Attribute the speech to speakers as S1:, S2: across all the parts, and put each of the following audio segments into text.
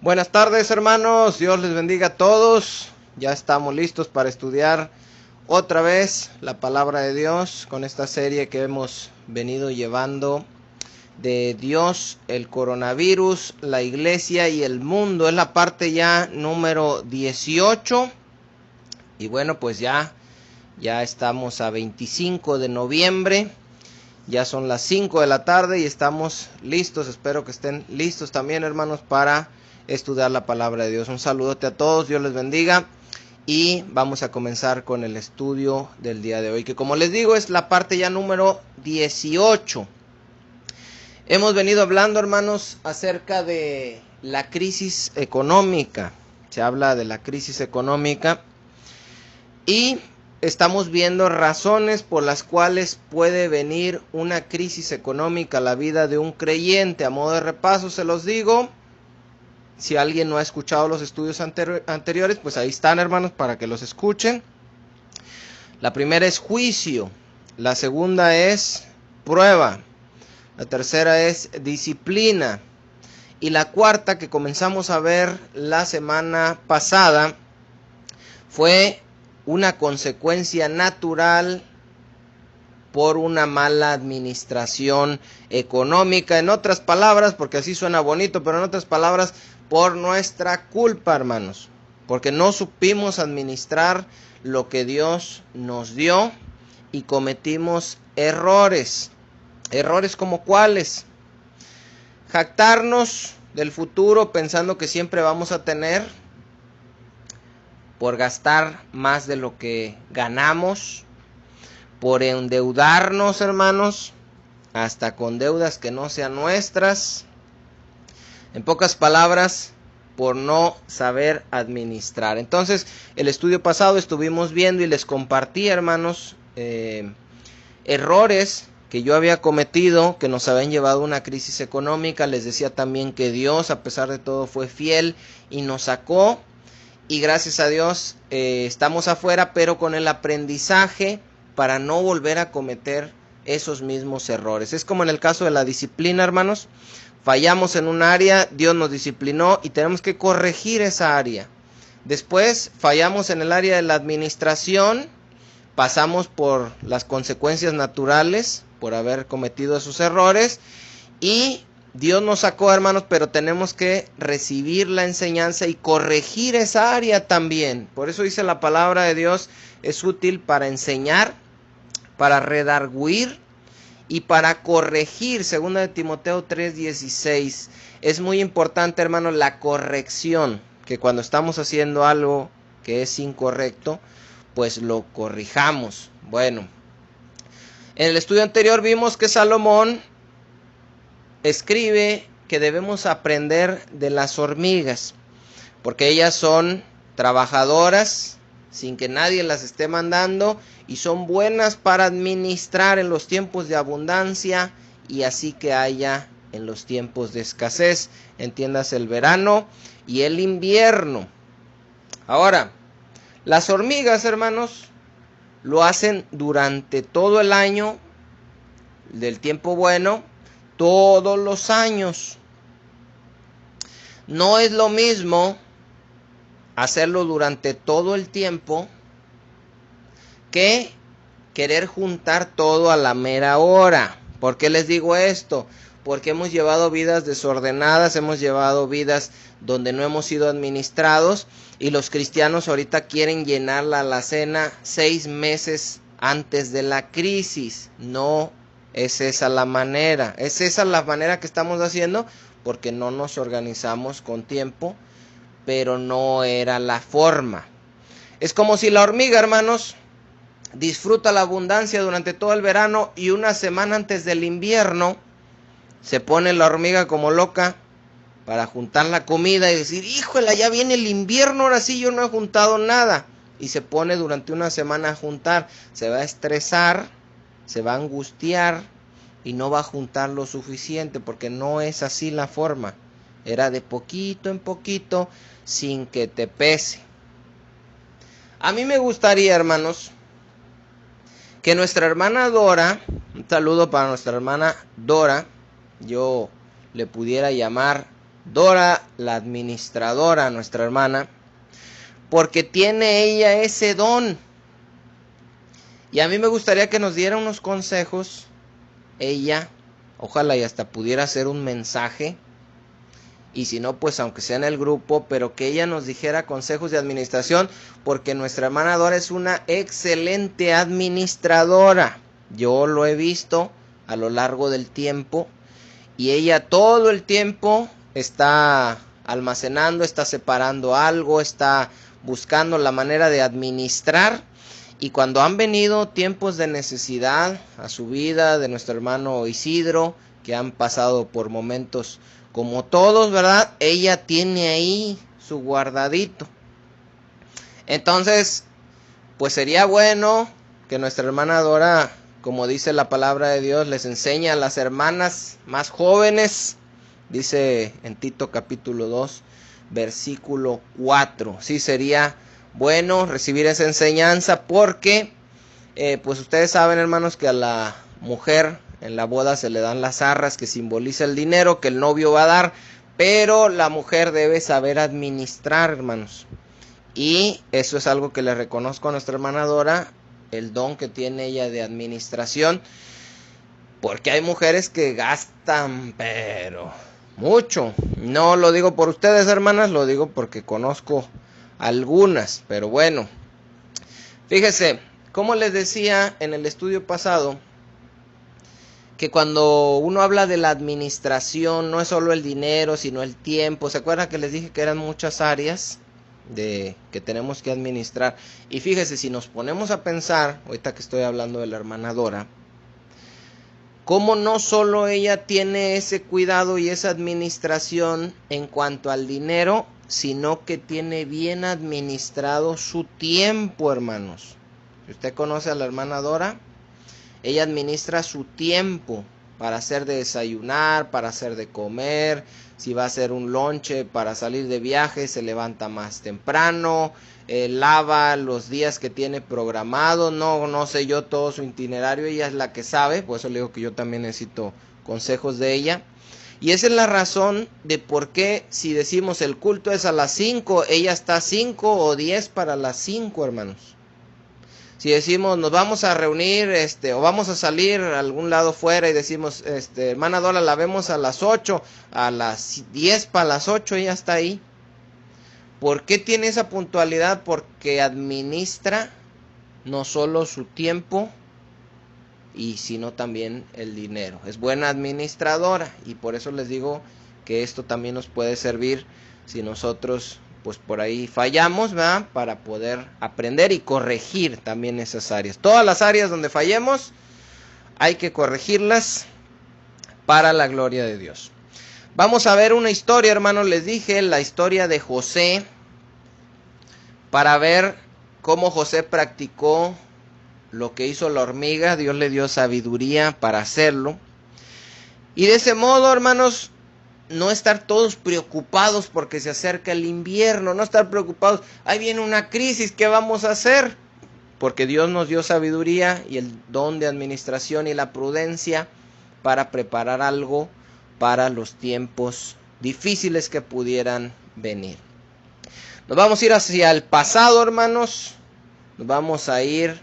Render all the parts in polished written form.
S1: Buenas tardes, hermanos, Dios les bendiga a todos. Ya estamos listos para estudiar otra vez la palabra de Dios con esta serie que hemos venido llevando de Dios, el coronavirus, la iglesia y el mundo. Es la parte ya número 18 y bueno, pues ya estamos a 25 de noviembre. Ya son las 5 de la tarde y estamos listos. Espero que estén listos también, hermanos, para estudiar la palabra de Dios. Un saludote a todos, Dios les bendiga. Y vamos a comenzar con el estudio del día de hoy, que como les digo es la parte ya número 18. Hemos venido hablando, hermanos, acerca de la crisis económica. Se habla de la crisis económica y estamos viendo razones por las cuales puede venir una crisis económica a la vida de un creyente. A modo de repaso se los digo. Si alguien no ha escuchado los estudios anteriores, pues ahí están, hermanos, para que los escuchen. La primera es juicio. La segunda es prueba. La tercera es disciplina. Y la cuarta, que comenzamos a ver la semana pasada, fue una consecuencia natural por una mala administración económica. En otras palabras, porque así suena bonito, pero en otras palabras, por nuestra culpa, hermanos, porque no supimos administrar lo que Dios nos dio y cometimos errores. ¿Errores como cuáles? Jactarnos del futuro pensando que siempre vamos a tener, por gastar más de lo que ganamos, por endeudarnos, hermanos, hasta con deudas que no sean nuestras. En pocas palabras, por no saber administrar. Entonces, el estudio pasado estuvimos viendo y les compartí, hermanos, errores que yo había cometido, que nos habían llevado a una crisis económica. Les decía también que Dios, a pesar de todo, fue fiel y nos sacó. Y gracias a Dios estamos afuera, pero con el aprendizaje para no volver a cometer esos mismos errores. Es como en el caso de la disciplina, hermanos. Fallamos en un área, Dios nos disciplinó y tenemos que corregir esa área. Después fallamos en el área de la administración, pasamos por las consecuencias naturales por haber cometido esos errores y Dios nos sacó, hermanos, pero tenemos que recibir la enseñanza y corregir esa área también. Por eso dice la palabra de Dios, es útil para enseñar, para redarguir y para corregir. Segunda de Timoteo 3:16. Es muy importante, hermanos, la corrección, que cuando estamos haciendo algo que es incorrecto, pues lo corrijamos. Bueno, en el estudio anterior vimos que Salomón escribe que debemos aprender de las hormigas, porque ellas son trabajadoras sin que nadie las esté mandando y son buenas para administrar en los tiempos de abundancia y así que haya en los tiempos de escasez, entiéndase el verano y el invierno. Ahora, las hormigas, hermanos, lo hacen durante todo el año del tiempo bueno, todos los años. No es lo mismo hacerlo durante todo el tiempo que querer juntar todo a la mera hora. ¿Por qué les digo esto? Porque hemos llevado vidas desordenadas, hemos llevado vidas donde no hemos sido administrados y los cristianos ahorita quieren llenar la alacena 6 meses antes de la crisis. No es esa la manera, es esa la manera que estamos haciendo porque no nos organizamos con tiempo, pero no era la forma. Es como si la hormiga, hermanos, disfruta la abundancia durante todo el verano y una semana antes del invierno se pone la hormiga como loca para juntar la comida y decir, híjole, ya viene el invierno, ahora sí yo no he juntado nada. Y se pone durante una semana a juntar, se va a estresar, se va a angustiar y no va a juntar lo suficiente porque no es así la forma. Era de poquito en poquito sin que te pese. A mí me gustaría, hermanos, que nuestra hermana Dora, un saludo para nuestra hermana Dora, yo le pudiera llamar Dora, la administradora, nuestra hermana, porque tiene ella ese don. Y a mí me gustaría que nos diera unos consejos, ella, ojalá y hasta pudiera hacer un mensaje, y si no, pues aunque sea en el grupo, pero que ella nos dijera consejos de administración, porque nuestra hermana Dora es una excelente administradora. Yo lo he visto a lo largo del tiempo, y ella todo el tiempo está almacenando, está separando algo, está buscando la manera de administrar. Y cuando han venido tiempos de necesidad a su vida, de nuestro hermano Isidro, que han pasado por momentos como todos, ¿verdad? Ella tiene ahí su guardadito. Entonces, pues sería bueno que nuestra hermana Dora, como dice la palabra de Dios, les enseñe a las hermanas más jóvenes, dice en Tito capítulo 2, versículo 4. Sí, sería bueno recibir esa enseñanza porque, pues ustedes saben, hermanos, que a la mujer en la boda se le dan las arras, que simboliza el dinero que el novio va a dar, pero la mujer debe saber administrar, hermanos. Y eso es algo que le reconozco a nuestra hermana Dora, el don que tiene ella de administración, porque hay mujeres que gastan, pero mucho. No lo digo por ustedes, hermanas, lo digo porque conozco algunas, pero bueno. Fíjese, como les decía en el estudio pasado, que cuando uno habla de la administración, no es solo el dinero, sino el tiempo. ¿Se acuerdan que les dije que eran muchas áreas que tenemos que administrar? Y fíjese, si nos ponemos a pensar, ahorita que estoy hablando de la hermana Dora, cómo no solo ella tiene ese cuidado y esa administración en cuanto al dinero, sino que tiene bien administrado su tiempo, hermanos. Si usted conoce a la hermana Dora, ella administra su tiempo para hacer de desayunar, para hacer de comer, si va a hacer un lonche para salir de viaje, se levanta más temprano, lava los días que tiene programado, no sé yo todo su itinerario, ella es la que sabe, por eso le digo que yo también necesito consejos de ella. Y esa es la razón de por qué si decimos el culto es a las 5, ella está 5 o 10 para las 5, hermanos. Si decimos nos vamos a reunir o vamos a salir a algún lado fuera y decimos hermana Dora la vemos a las 8, a las 10 para las 8 ella está ahí. ¿Por qué tiene esa puntualidad? Porque administra no solo su tiempo y sino también el dinero. Es buena administradora y por eso les digo que esto también nos puede servir si nosotros pues por ahí fallamos, ¿verdad? Para poder aprender y corregir también esas áreas. Todas las áreas donde fallemos hay que corregirlas para la gloria de Dios. Vamos a ver una historia, hermanos, les dije, la historia de José, para ver cómo José practicó lo que hizo la hormiga. Dios le dio sabiduría para hacerlo. Y de ese modo, hermanos, no estar todos preocupados porque se acerca el invierno, no estar preocupados, ahí viene una crisis, ¿qué vamos a hacer? Porque Dios nos dio sabiduría y el don de administración y la prudencia para preparar algo para los tiempos difíciles que pudieran venir. Nos vamos a ir hacia el pasado, hermanos, nos vamos a ir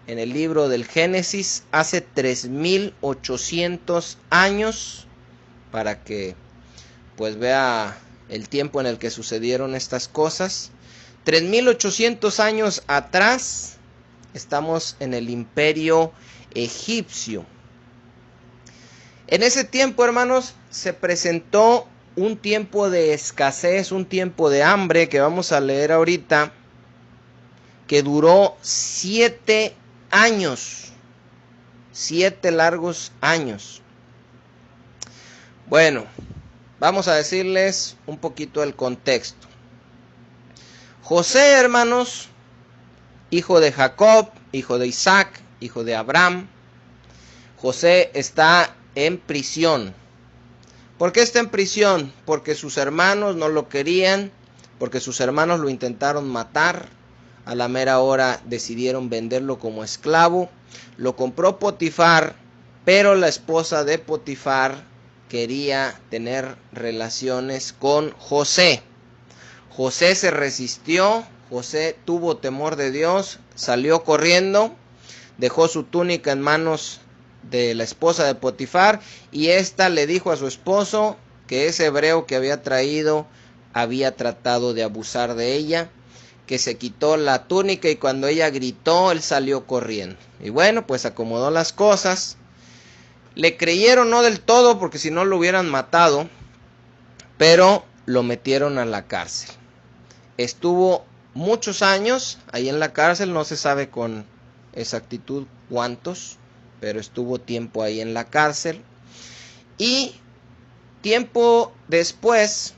S1: en el libro del Génesis hace 3800 años para que pues vea el tiempo en el que sucedieron estas cosas. 3800 años atrás estamos en el imperio egipcio. En ese tiempo, hermanos, se presentó un tiempo de escasez, un tiempo de hambre que vamos a leer ahorita, que duró 7 años, 7 largos años. Bueno, vamos a decirles un poquito el contexto. José, hermanos, hijo de Jacob, hijo de Isaac, hijo de Abraham. José está en prisión. ¿Por qué está en prisión? Porque sus hermanos no lo querían, porque sus hermanos lo intentaron matar. A la mera hora decidieron venderlo como esclavo. Lo compró Potifar, pero la esposa de Potifar quería tener relaciones con José. José se resistió, José tuvo temor de Dios, salió corriendo, dejó su túnica en manos de la esposa de Potifar y ésta le dijo a su esposo que ese hebreo que había traído había tratado de abusar de ella, que se quitó la túnica y cuando ella gritó él salió corriendo. Y bueno, pues acomodó las cosas. Le creyeron, no del todo, porque si no lo hubieran matado, pero lo metieron a la cárcel. Estuvo muchos años ahí en la cárcel, no se sabe con exactitud cuántos, pero estuvo tiempo ahí en la cárcel. Y tiempo después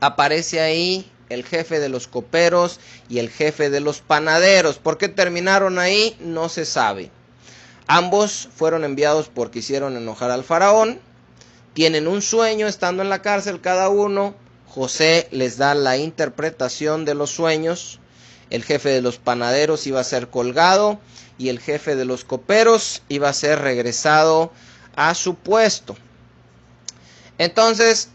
S1: aparece ahí el jefe de los coperos y el jefe de los panaderos. ¿Por qué terminaron ahí? No se sabe. Ambos fueron enviados porque hicieron enojar al faraón. Tienen un sueño estando en la cárcel cada uno. José les da la interpretación de los sueños. El jefe de los panaderos iba a ser colgado y el jefe de los coperos iba a ser regresado a su puesto. Entonces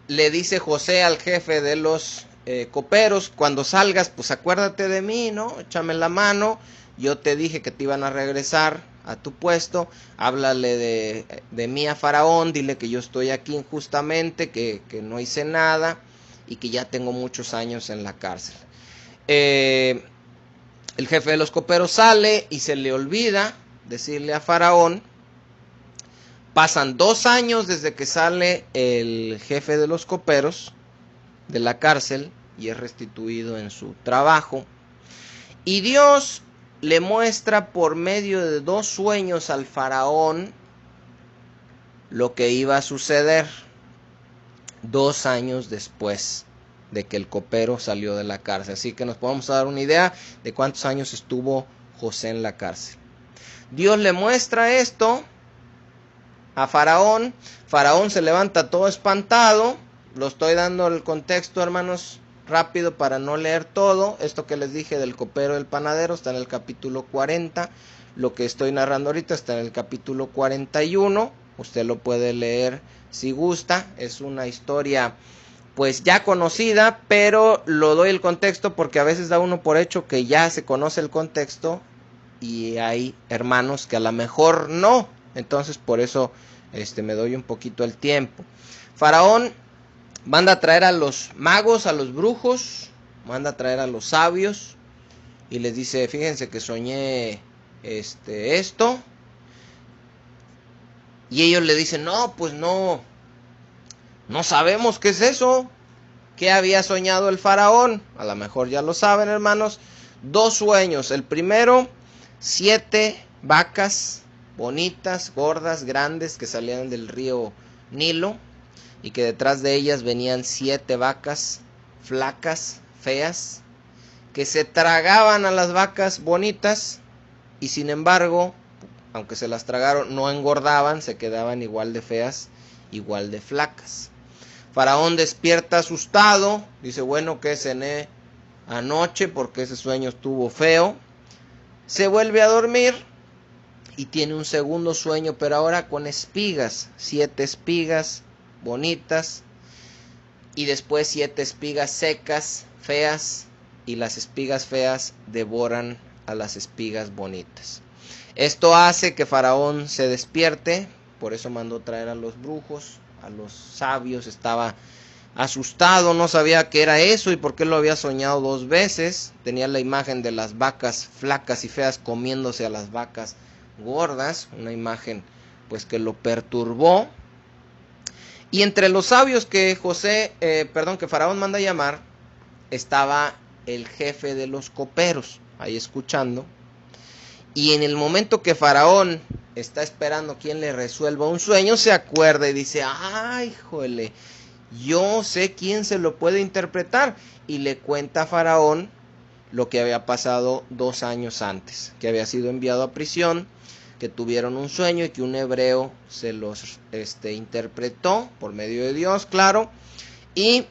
S1: le dice José al jefe de los coperos: cuando salgas, pues acuérdate de mí, ¿no? Échame la mano. Yo te dije que te iban a regresar a tu puesto. Háblale de mí a Faraón. Dile que yo estoy aquí injustamente, que no hice nada y que ya tengo muchos años en la cárcel. El jefe de los coperos sale y se le olvida decirle a Faraón. Pasan 2 años desde que sale el jefe de los coperos de la cárcel y es restituido en su trabajo. Y Dios le muestra por medio de 2 sueños al faraón lo que iba a suceder 2 años después de que el copero salió de la cárcel. Así que nos podemos dar una idea de cuántos años estuvo José en la cárcel. Dios le muestra esto a Faraón. Faraón se levanta todo espantado. Lo estoy dando el contexto, hermanos, rápido para no leer todo. Esto que les dije del copero y el panadero está en el capítulo 40. Lo que estoy narrando ahorita está en el capítulo 41. Usted lo puede leer si gusta. Es una historia pues ya conocida, pero lo doy el contexto porque a veces da uno por hecho que ya se conoce el contexto y hay hermanos que a lo mejor no. Entonces por eso me doy un poquito el tiempo. Faraón manda a traer a los magos, a los brujos, manda a traer a los sabios y les dice: fíjense que soñé esto. Y ellos le dicen: no, pues no sabemos qué es eso. ¿Qué había soñado el faraón? A lo mejor ya lo saben, hermanos. 2 sueños. El primero, 7 vacas bonitas, gordas, grandes, que salían del río Nilo y que detrás de ellas venían 7 vacas flacas, feas, que se tragaban a las vacas bonitas y sin embargo, aunque se las tragaron, no engordaban, se quedaban igual de feas, igual de flacas. Faraón despierta asustado, dice: bueno, ¿qué cené anoche? Porque ese sueño estuvo feo. Se vuelve a dormir y tiene un segundo sueño, pero ahora con espigas, 7 espigas bonitas y después 7 espigas secas, feas, y las espigas feas devoran a las espigas bonitas. Esto hace que Faraón se despierte, por eso mandó traer a los brujos, a los sabios. Estaba asustado, no sabía qué era eso y por qué lo había soñado 2 veces. Tenía la imagen de las vacas flacas y feas comiéndose a las vacas gordas, una imagen pues que lo perturbó. Y entre los sabios que que Faraón manda llamar, estaba el jefe de los coperos, ahí escuchando. Y en el momento que Faraón está esperando quien le resuelva un sueño, se acuerda y dice: ¡ay, híjole! Yo sé quién se lo puede interpretar. Y le cuenta a Faraón lo que había pasado 2 años antes, que había sido enviado a prisión, que tuvieron un sueño y que un hebreo se los interpretó por medio de Dios, claro, y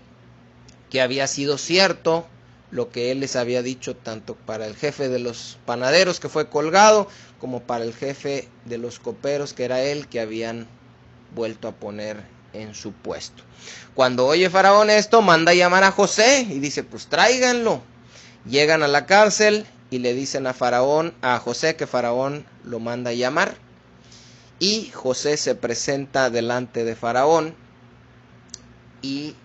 S1: que había sido cierto lo que él les había dicho, tanto para el jefe de los panaderos que fue colgado, como para el jefe de los coperos, que era él, que habían vuelto a poner en su puesto. Cuando oye Faraón esto, manda a llamar a José y dice, pues tráiganlo. Llegan a la cárcel y le dicen a José que Faraón lo manda a llamar. Y José se presenta delante de Faraón y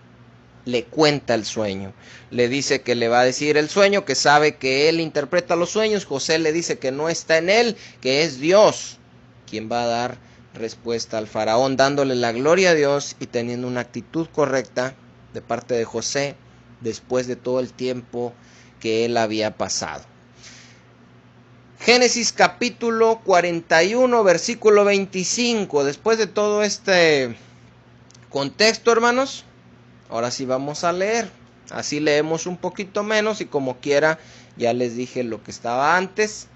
S1: le cuenta el sueño. Le dice que le va a decir el sueño, que sabe que él interpreta los sueños. José le dice que no está en él, que es Dios quien va a dar respuesta al Faraón, dándole la gloria a Dios y teniendo una actitud correcta de parte de José después de todo el tiempo que él había pasado. Génesis capítulo 41, versículo 25. Después de todo este contexto, hermanos, ahora sí vamos a leer. Así leemos un poquito menos y como quiera ya les dije lo que estaba antes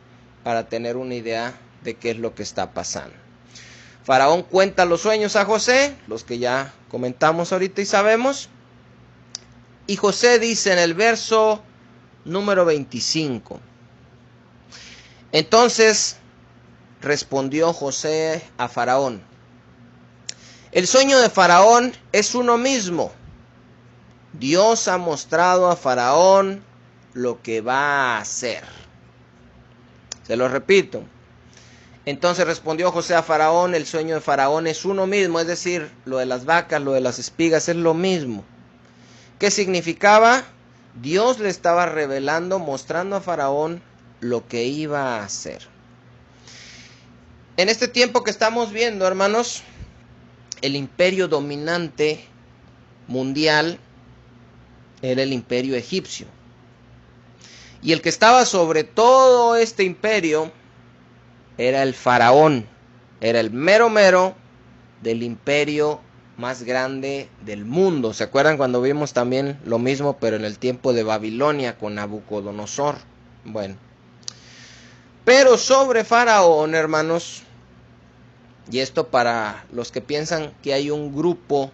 S1: para tener una idea de qué es lo que está pasando. Faraón cuenta los sueños a José, los que ya comentamos ahorita y sabemos. Y José dice en el verso número 25. Entonces respondió José a Faraón: el sueño de Faraón es uno mismo. Dios ha mostrado a Faraón lo que va a hacer. Se lo repito. Entonces respondió José a Faraón: el sueño de Faraón es uno mismo, es decir, lo de las vacas, lo de las espigas es lo mismo. ¿Qué significaba? Dios le estaba revelando, mostrando a Faraón lo que iba a hacer. En este tiempo que estamos viendo, hermanos, el imperio dominante mundial era el imperio egipcio. Y el que estaba sobre todo este imperio era el faraón. Era el mero mero del imperio más grande del mundo. ¿Se acuerdan cuando vimos también lo mismo, pero en el tiempo de Babilonia con Nabucodonosor? Bueno. Pero sobre Faraón, hermanos, y esto para los que piensan que hay un grupo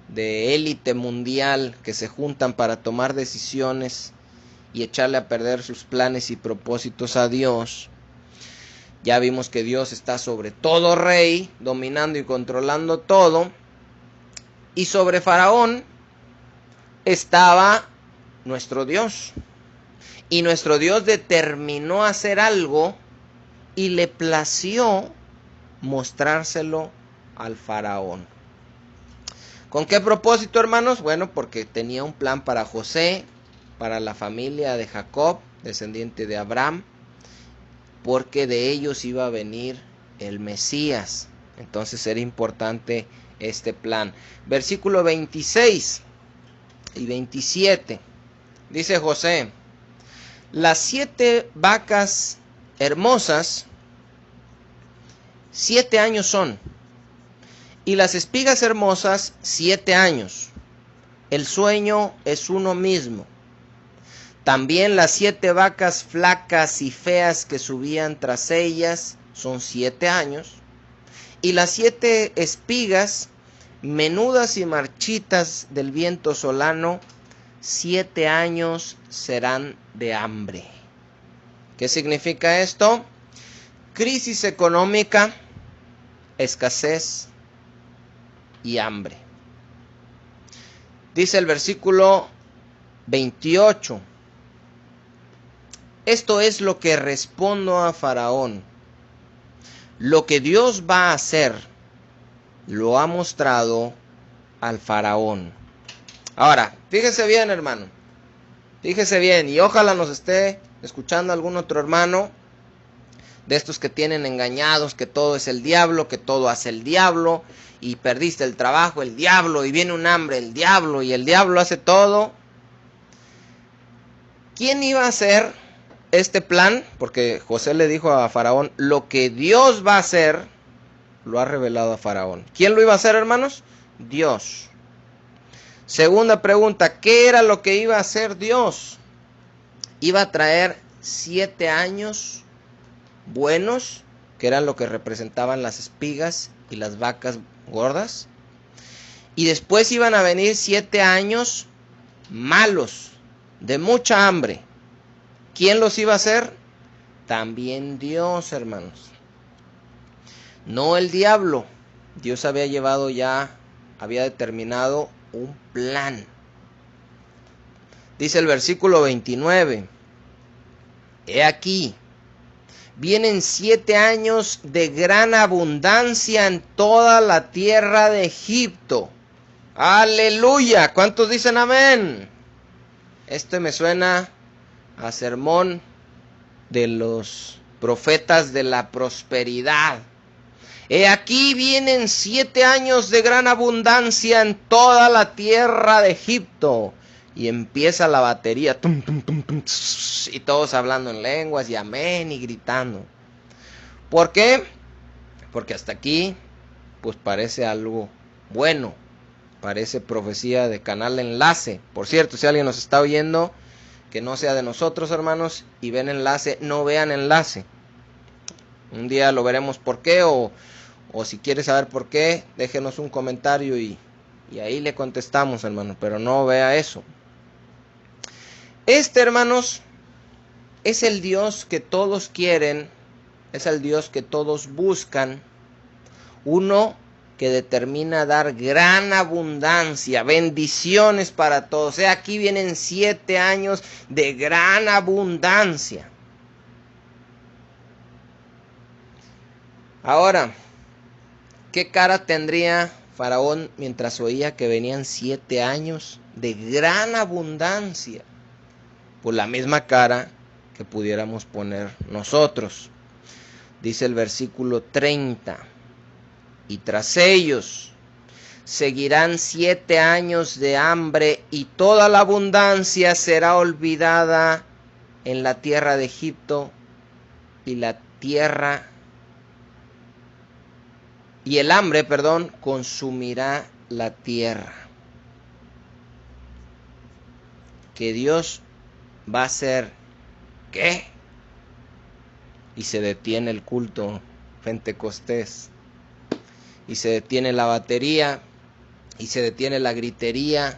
S1: de élite mundial que se juntan para tomar decisiones y echarle a perder sus planes y propósitos a Dios. Ya vimos que Dios está sobre todo rey, dominando y controlando todo. Y sobre Faraón estaba nuestro Dios. Y nuestro Dios determinó hacer algo y le plació mostrárselo al Faraón. ¿Con qué propósito, hermanos? Bueno, porque tenía un plan para José, para la familia de Jacob, descendiente de Abraham, porque de ellos iba a venir el Mesías. Entonces era importante este plan. Versículo 26 y 27. Dice José: las 7 vacas hermosas, 7 años son, y las espigas hermosas, 7 años. El sueño es uno mismo. También las 7 vacas flacas y feas que subían tras ellas son 7 años. Y las 7 espigas menudas y marchitas del viento solano, 7 años serán de hambre. ¿Qué significa esto? Crisis económica, escasez y hambre. Dice el versículo 28. Esto es lo que respondo a Faraón. Lo que Dios va a hacer, lo ha mostrado al Faraón. Ahora, fíjese bien, hermano. Fíjese bien, y ojalá nos esté escuchando algún otro hermano de estos que tienen engañados que todo es el diablo, que todo hace el diablo, y perdiste el trabajo, el diablo, y viene un hambre, el diablo, y el diablo hace todo. ¿Quién iba a hacer este plan? Porque José le dijo a Faraón: lo que Dios va a hacer, lo ha revelado a Faraón. ¿Quién lo iba a hacer, hermanos? Dios. Segunda pregunta: ¿qué era lo que iba a hacer Dios? Iba a traer 7 años buenos, que eran lo que representaban las espigas y las vacas gordas. Y después iban a venir 7 años malos, de mucha hambre. ¿Quién los iba a hacer? También Dios, hermanos. No el diablo, Dios había determinado un plan. Dice el versículo 29, he aquí, vienen 7 años de gran abundancia en toda la tierra de Egipto. Aleluya, ¿cuántos dicen amén? Este me suena a sermón de los profetas de la prosperidad. He aquí vienen 7 años de gran abundancia en toda la tierra de Egipto. Y empieza la batería, tum, tum, tum, tum, y todos hablando en lenguas y amén y gritando. ¿Por qué? Porque hasta aquí pues parece algo bueno, parece profecía de Canal Enlace. Por cierto, si alguien nos está oyendo que no sea de nosotros, hermanos, y ven Enlace, no vean Enlace. Un día lo veremos por qué, o si quiere saber por qué, déjenos un comentario y ahí le contestamos, hermano, pero no vea eso. Hermanos, es el Dios que todos quieren, es el Dios que todos buscan, uno que determina dar gran abundancia, bendiciones para todos. Aquí vienen 7 años de gran abundancia. Ahora, ¿qué cara tendría Faraón mientras oía que venían 7 años de gran abundancia? Pues la misma cara que pudiéramos poner nosotros. Dice el versículo 30, y tras ellos seguirán 7 años de hambre y toda la abundancia será olvidada en la tierra de Egipto y el hambre, consumirá la tierra. Que Dios va a hacer, ¿qué? Y se detiene el culto pentecostés, y se detiene la batería, y se detiene la gritería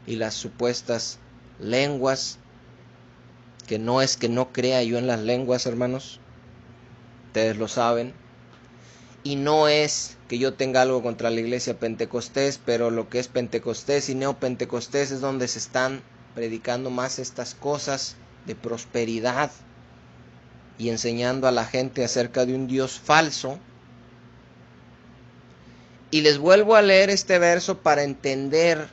S1: y las supuestas lenguas, que no es que no crea yo en las lenguas, hermanos, ustedes lo saben, y no es que yo tenga algo contra la iglesia pentecostés, pero lo que es pentecostés y neopentecostés es donde se están predicando más estas cosas de prosperidad y enseñando a la gente acerca de un Dios falso. Y les vuelvo a leer este verso para entender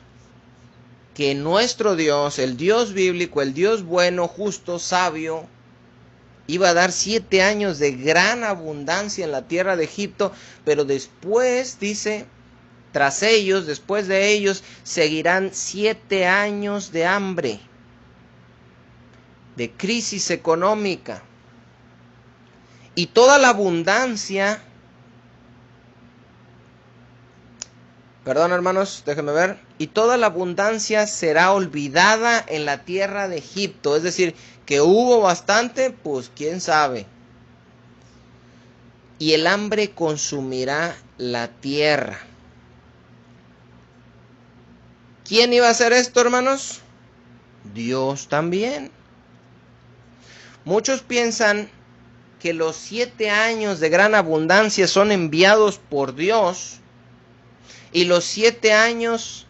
S1: que nuestro Dios, el Dios bíblico, el Dios bueno, justo, sabio, iba a dar 7 años de gran abundancia en la tierra de Egipto, pero después, dice, después de ellos, seguirán 7 años de hambre, de crisis económica. Y toda la abundancia, hermanos, déjenme ver, y toda la abundancia será olvidada en la tierra de Egipto. Es decir, que hubo bastante, pues quién sabe. Y el hambre consumirá la tierra. ¿Quién iba a hacer esto, hermanos? Dios también. Muchos piensan que los 7 años de gran abundancia son enviados por Dios y los 7 años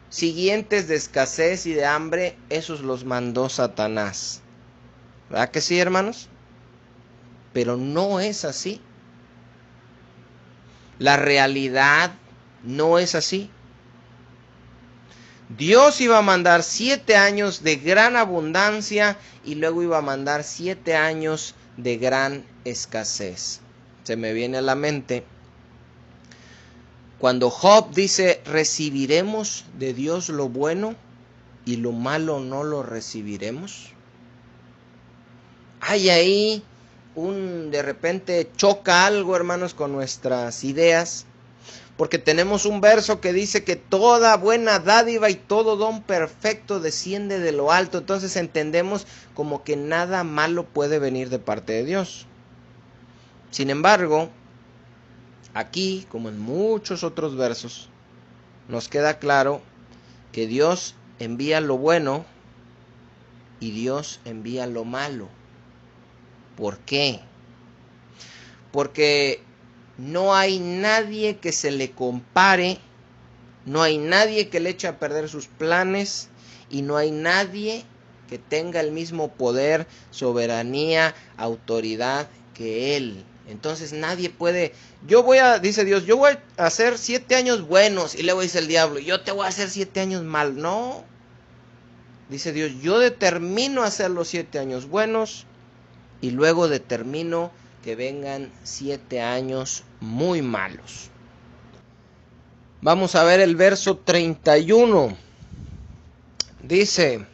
S1: siguientes de escasez y de hambre, esos los mandó Satanás. ¿Verdad que sí, hermanos? Pero no es así. La realidad no es así. Dios iba a mandar 7 años de gran abundancia y luego iba a mandar 7 años de gran escasez. Se me viene a la mente cuando Job dice, ¿recibiremos de Dios lo bueno y lo malo no lo recibiremos? Hay ahí de repente choca algo, hermanos, con nuestras ideas, porque tenemos un verso que dice que toda buena dádiva y todo don perfecto desciende de lo alto. Entonces entendemos como que nada malo puede venir de parte de Dios. Sin embargo, aquí, como en muchos otros versos, nos queda claro que Dios envía lo bueno y Dios envía lo malo. ¿Por qué? Porque no hay nadie que se le compare, no hay nadie que le eche a perder sus planes y no hay nadie que tenga el mismo poder, soberanía, autoridad que Él. Entonces nadie puede, dice Dios, yo voy a hacer 7 años buenos, y luego dice el diablo, yo te voy a hacer 7 años mal. No, dice Dios, yo determino hacer los 7 años buenos y luego determino que vengan 7 años muy malos. Vamos a ver el verso 31. Dice: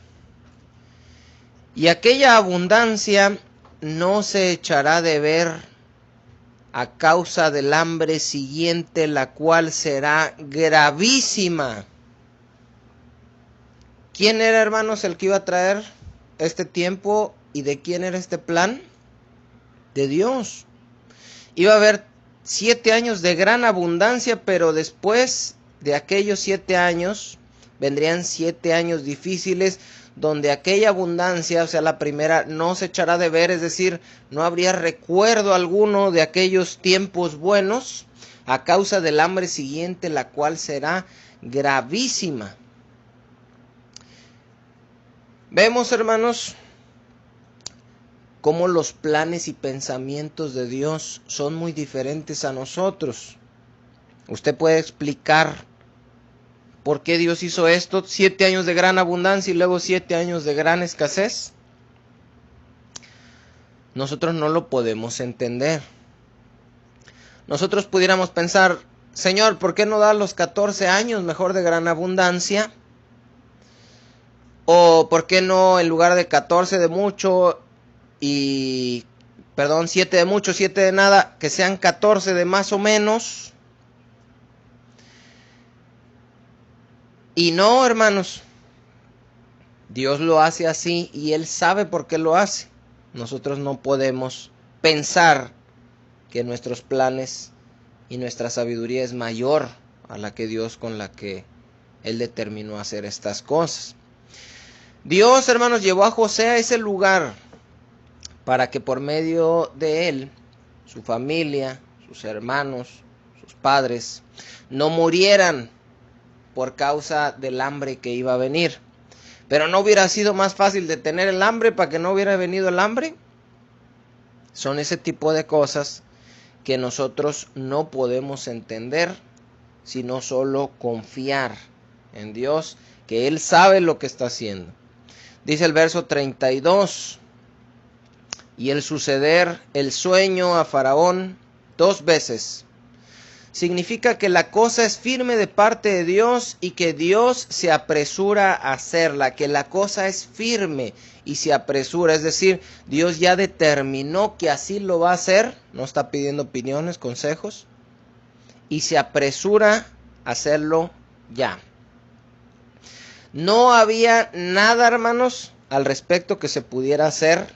S1: y aquella abundancia no se echará de ver a causa del hambre siguiente, la cual será gravísima. ¿Quién era, hermanos, el que iba a traer este tiempo y de quién era este plan? De Dios. Iba a haber 7 años de gran abundancia, pero después de aquellos 7 años vendrían 7 años difíciles, donde aquella abundancia, o sea, la primera, no se echará de ver, es decir, no habría recuerdo alguno de aquellos tiempos buenos, a causa del hambre siguiente, la cual será gravísima. Vemos, hermanos, cómo los planes y pensamientos de Dios son muy diferentes a nosotros. Usted puede explicar por qué Dios hizo esto, 7 años de gran abundancia y luego 7 años de gran escasez. Nosotros no lo podemos entender. Nosotros pudiéramos pensar, Señor, ¿por qué no dar los 14 años mejor de gran abundancia? O ¿por qué no en lugar de 14 de mucho y, 7 de mucho, 7 de nada, que sean 14 de más o menos? Y no, hermanos, Dios lo hace así y Él sabe por qué lo hace. Nosotros no podemos pensar que nuestros planes y nuestra sabiduría es mayor a la que Dios, con la que Él determinó hacer estas cosas. Dios, hermanos, llevó a José a ese lugar para que por medio de él, su familia, sus hermanos, sus padres, no murieran por causa del hambre que iba a venir. Pero ¿no hubiera sido más fácil detener el hambre para que no hubiera venido el hambre? Son ese tipo de cosas que nosotros no podemos entender, sino solo confiar en Dios, que Él sabe lo que está haciendo. Dice el verso 32, y el suceder el sueño a Faraón 2 veces, significa que la cosa es firme de parte de Dios y que Dios se apresura a hacerla, que la cosa es firme y se apresura, es decir, Dios ya determinó que así lo va a hacer, no está pidiendo opiniones, consejos, y se apresura a hacerlo ya. No había nada, hermanos, al respecto que se pudiera hacer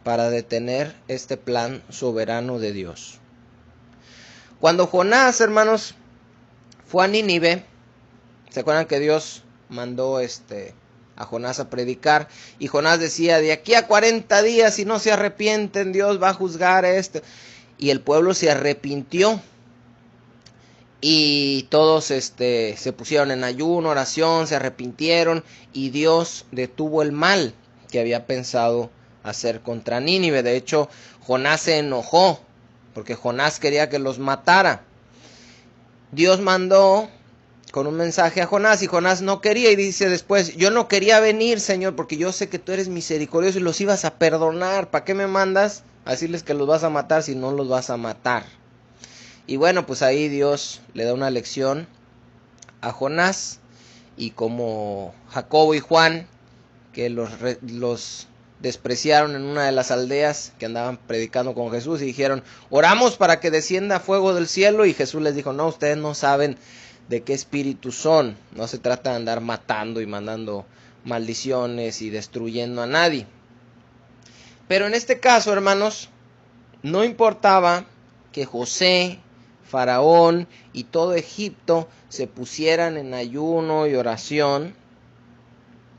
S1: para detener este plan soberano de Dios. Cuando Jonás, hermanos, fue a Nínive, ¿se acuerdan que Dios mandó a Jonás a predicar? Y Jonás decía, de aquí a 40 días, si no se arrepienten, Dios va a juzgar esto. Y el pueblo se arrepintió. Y todos se pusieron en ayuno, oración, se arrepintieron. Y Dios detuvo el mal que había pensado hacer contra Nínive. De hecho, Jonás se enojó, porque Jonás quería que los matara. Dios mandó con un mensaje a Jonás y Jonás no quería y dice después, yo no quería venir, Señor, porque yo sé que tú eres misericordioso y los ibas a perdonar. ¿Para qué me mandas a decirles que los vas a matar si no los vas a matar? Y bueno, pues ahí Dios le da una lección a Jonás, y como Jacobo y Juan, que los despreciaron en una de las aldeas que andaban predicando con Jesús y dijeron, oramos para que descienda fuego del cielo, y Jesús les dijo, no, ustedes no saben de qué espíritu son, no se trata de andar matando y mandando maldiciones y destruyendo a nadie. Pero en este caso, hermanos, no importaba que José, Faraón y todo Egipto se pusieran en ayuno y oración,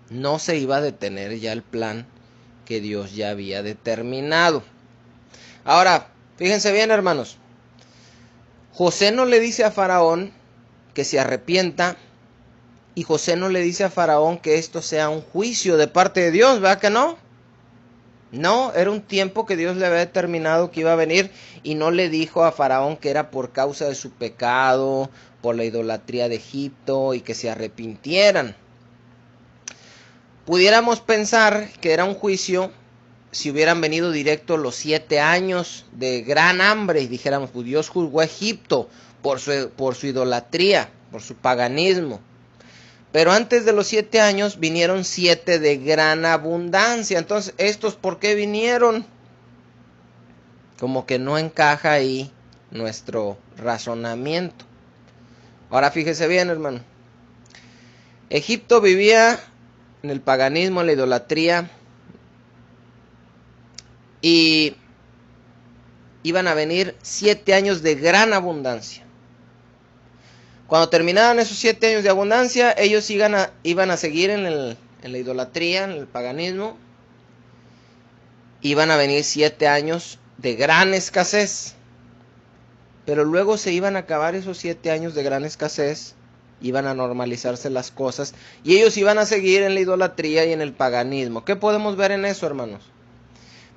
S1: no se iba a detener ya el plan que Dios ya había determinado. Ahora, fíjense bien, hermanos, José no le dice a Faraón que se arrepienta, y José no le dice a Faraón que esto sea un juicio de parte de Dios, ¿verdad que no? No, era un tiempo que Dios le había determinado que iba a venir, y no le dijo a Faraón que era por causa de su pecado, por la idolatría de Egipto, y que se arrepintieran. Pudiéramos pensar que era un juicio si hubieran venido directo los 7 años de gran hambre y dijéramos, pues Dios juzgó a Egipto por su idolatría, por su paganismo. Pero antes de los 7 años vinieron 7 de gran abundancia. Entonces, ¿estos por qué vinieron? Como que no encaja ahí nuestro razonamiento. Ahora fíjese bien, hermano. Egipto vivía en el paganismo, en la idolatría, y iban a venir 7 años de gran abundancia. Cuando terminaban esos 7 años de abundancia, ellos iban a seguir en la idolatría, en el paganismo. Iban a venir 7 años de gran escasez. Pero luego se iban a acabar esos 7 años de gran escasez. Iban a normalizarse las cosas. Y ellos iban a seguir en la idolatría y en el paganismo. ¿Qué podemos ver en eso, hermanos?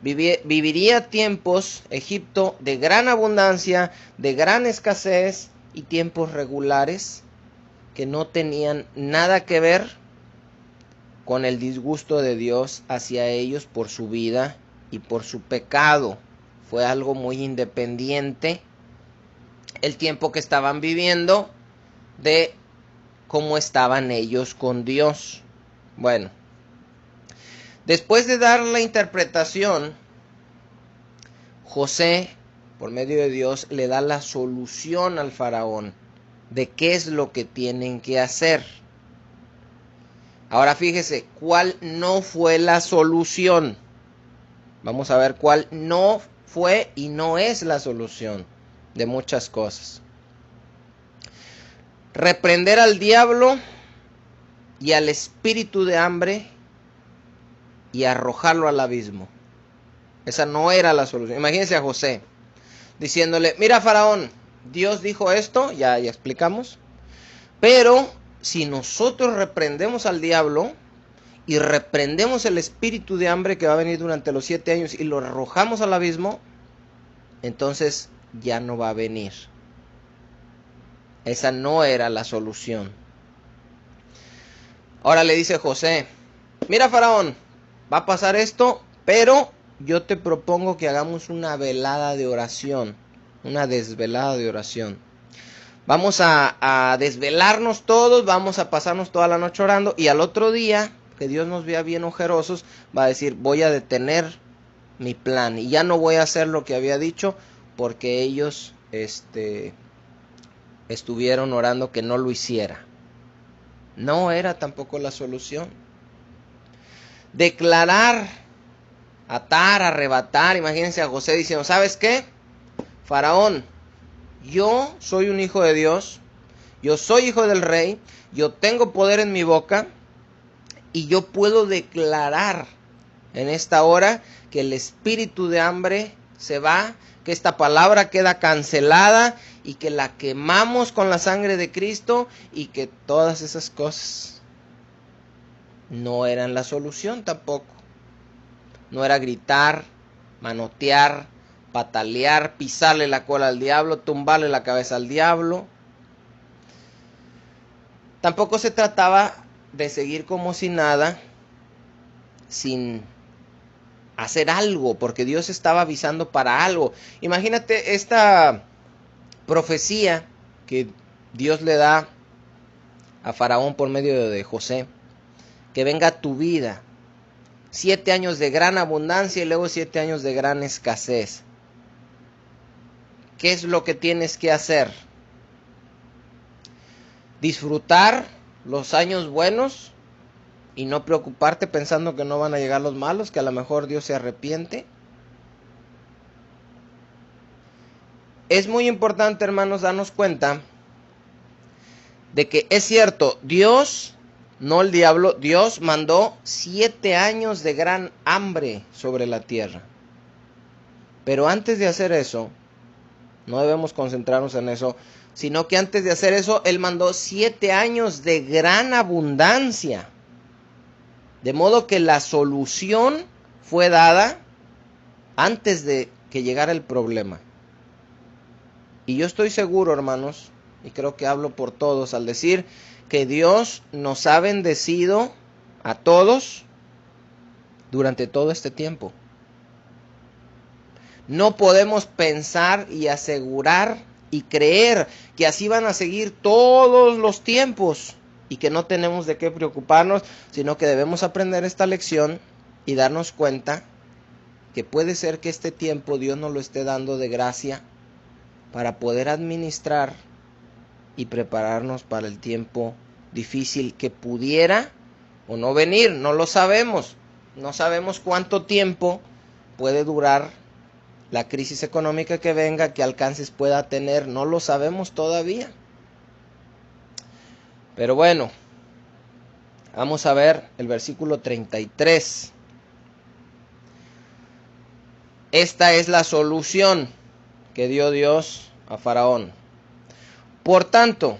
S1: Viviría tiempos, Egipto, de gran abundancia, de gran escasez, y tiempos regulares que no tenían nada que ver con el disgusto de Dios hacia ellos por su vida y por su pecado. Fue algo muy independiente el tiempo que estaban viviendo de cómo estaban ellos con Dios. Bueno, después de dar la interpretación, José, por medio de Dios, le da la solución al faraón de qué es lo que tienen que hacer. Ahora fíjese, ¿cuál no fue la solución? Vamos a ver cuál no fue y no es la solución de muchas cosas. Reprender al diablo y al espíritu de hambre y arrojarlo al abismo. Esa no era la solución. Imagínense a José diciéndole, mira faraón, Dios dijo esto, ya explicamos, pero si nosotros reprendemos al diablo y reprendemos el espíritu de hambre que va a venir durante los 7 años y lo arrojamos al abismo, entonces ya no va a venir. Esa no era la solución. Ahora le dice José, mira faraón, va a pasar esto, pero yo te propongo que hagamos una velada de oración, una desvelada de oración. Vamos a desvelarnos todos, vamos a pasarnos toda la noche orando, y al otro día, que Dios nos vea bien ojerosos, va a decir, voy a detener mi plan y ya no voy a hacer lo que había dicho, porque ellos estuvieron orando que no lo hiciera. No era tampoco la solución. Declarar, atar, arrebatar. Imagínense a José diciendo, ¿sabes qué? Faraón, yo soy un hijo de Dios, yo soy hijo del rey, yo tengo poder en mi boca, y yo puedo declarar en esta hora que el espíritu de hambre se va, que esta palabra queda cancelada y que la quemamos con la sangre de Cristo, y que todas esas cosas no eran la solución tampoco. No era gritar, manotear, patalear, pisarle la cola al diablo, tumbarle la cabeza al diablo. Tampoco se trataba de seguir como si nada, sin hacer algo, porque Dios estaba avisando para algo. Imagínate esta profecía que Dios le da a Faraón por medio de José, que venga a tu vida 7 años de gran abundancia y luego 7 años de gran escasez. ¿Qué es lo que tienes que hacer? Disfrutar los años buenos y no preocuparte pensando que no van a llegar los malos, que a lo mejor Dios se arrepiente. Es muy importante, hermanos, darnos cuenta de que es cierto, Dios, no el diablo, Dios mandó 7 años de gran hambre sobre la tierra. Pero antes de hacer eso, No debemos concentrarnos en eso, sino que antes de hacer eso, Él mandó 7 años de gran abundancia. De modo que la solución fue dada antes de que llegara el problema. Y yo estoy seguro, hermanos, y creo que hablo por todos al decir que Dios nos ha bendecido a todos durante todo este tiempo. No podemos pensar y asegurar y creer que así van a seguir todos los tiempos y que no tenemos de qué preocuparnos, sino que debemos aprender esta lección y darnos cuenta que puede ser que este tiempo Dios nos lo esté dando de gracia para poder administrar y prepararnos para el tiempo difícil que pudiera o no venir. No lo sabemos. No sabemos cuánto tiempo puede durar la crisis económica que venga, qué alcances pueda tener. No lo sabemos todavía. Pero bueno, vamos a ver el versículo 33. Esta es la solución que dio Dios a Faraón. Por tanto,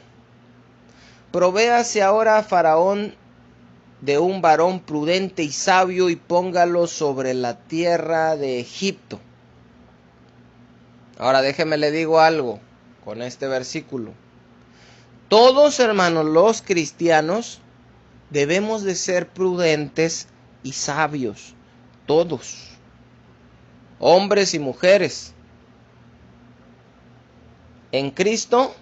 S1: provéase ahora a Faraón de un varón prudente y sabio y póngalo sobre la tierra de Egipto. Ahora déjeme le digo algo con este versículo. Todos, hermanos, los cristianos debemos de ser prudentes y sabios. Todos. Hombres y mujeres. En Cristo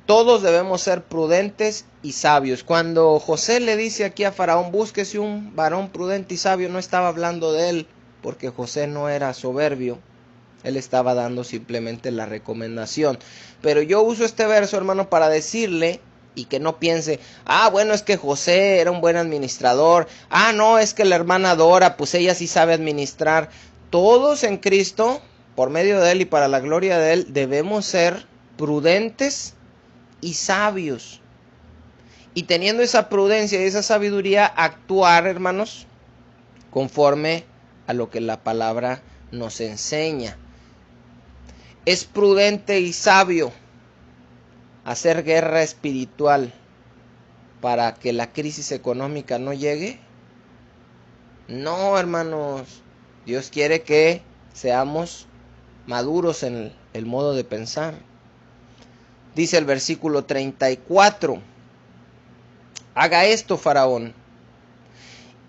S1: todos debemos ser prudentes y sabios. Cuando José le dice aquí a Faraón, búsquese un varón prudente y sabio, no estaba hablando de él, porque José no era soberbio. Él estaba dando simplemente la recomendación. Pero yo uso este verso, hermano, para decirle, y que no piense, bueno, es que José era un buen administrador. No, es que la hermana Dora, pues ella sí sabe administrar. Todos en Cristo, por medio de Él y para la gloria de Él, debemos ser prudentes y sabios. Y teniendo esa prudencia y esa sabiduría, actuar, hermanos, conforme a lo que la palabra nos enseña. Es prudente y sabio hacer guerra espiritual para que la crisis económica no llegue. No, hermanos. Dios quiere que seamos maduros en el modo de pensar. Dice el versículo 34. Haga esto, Faraón,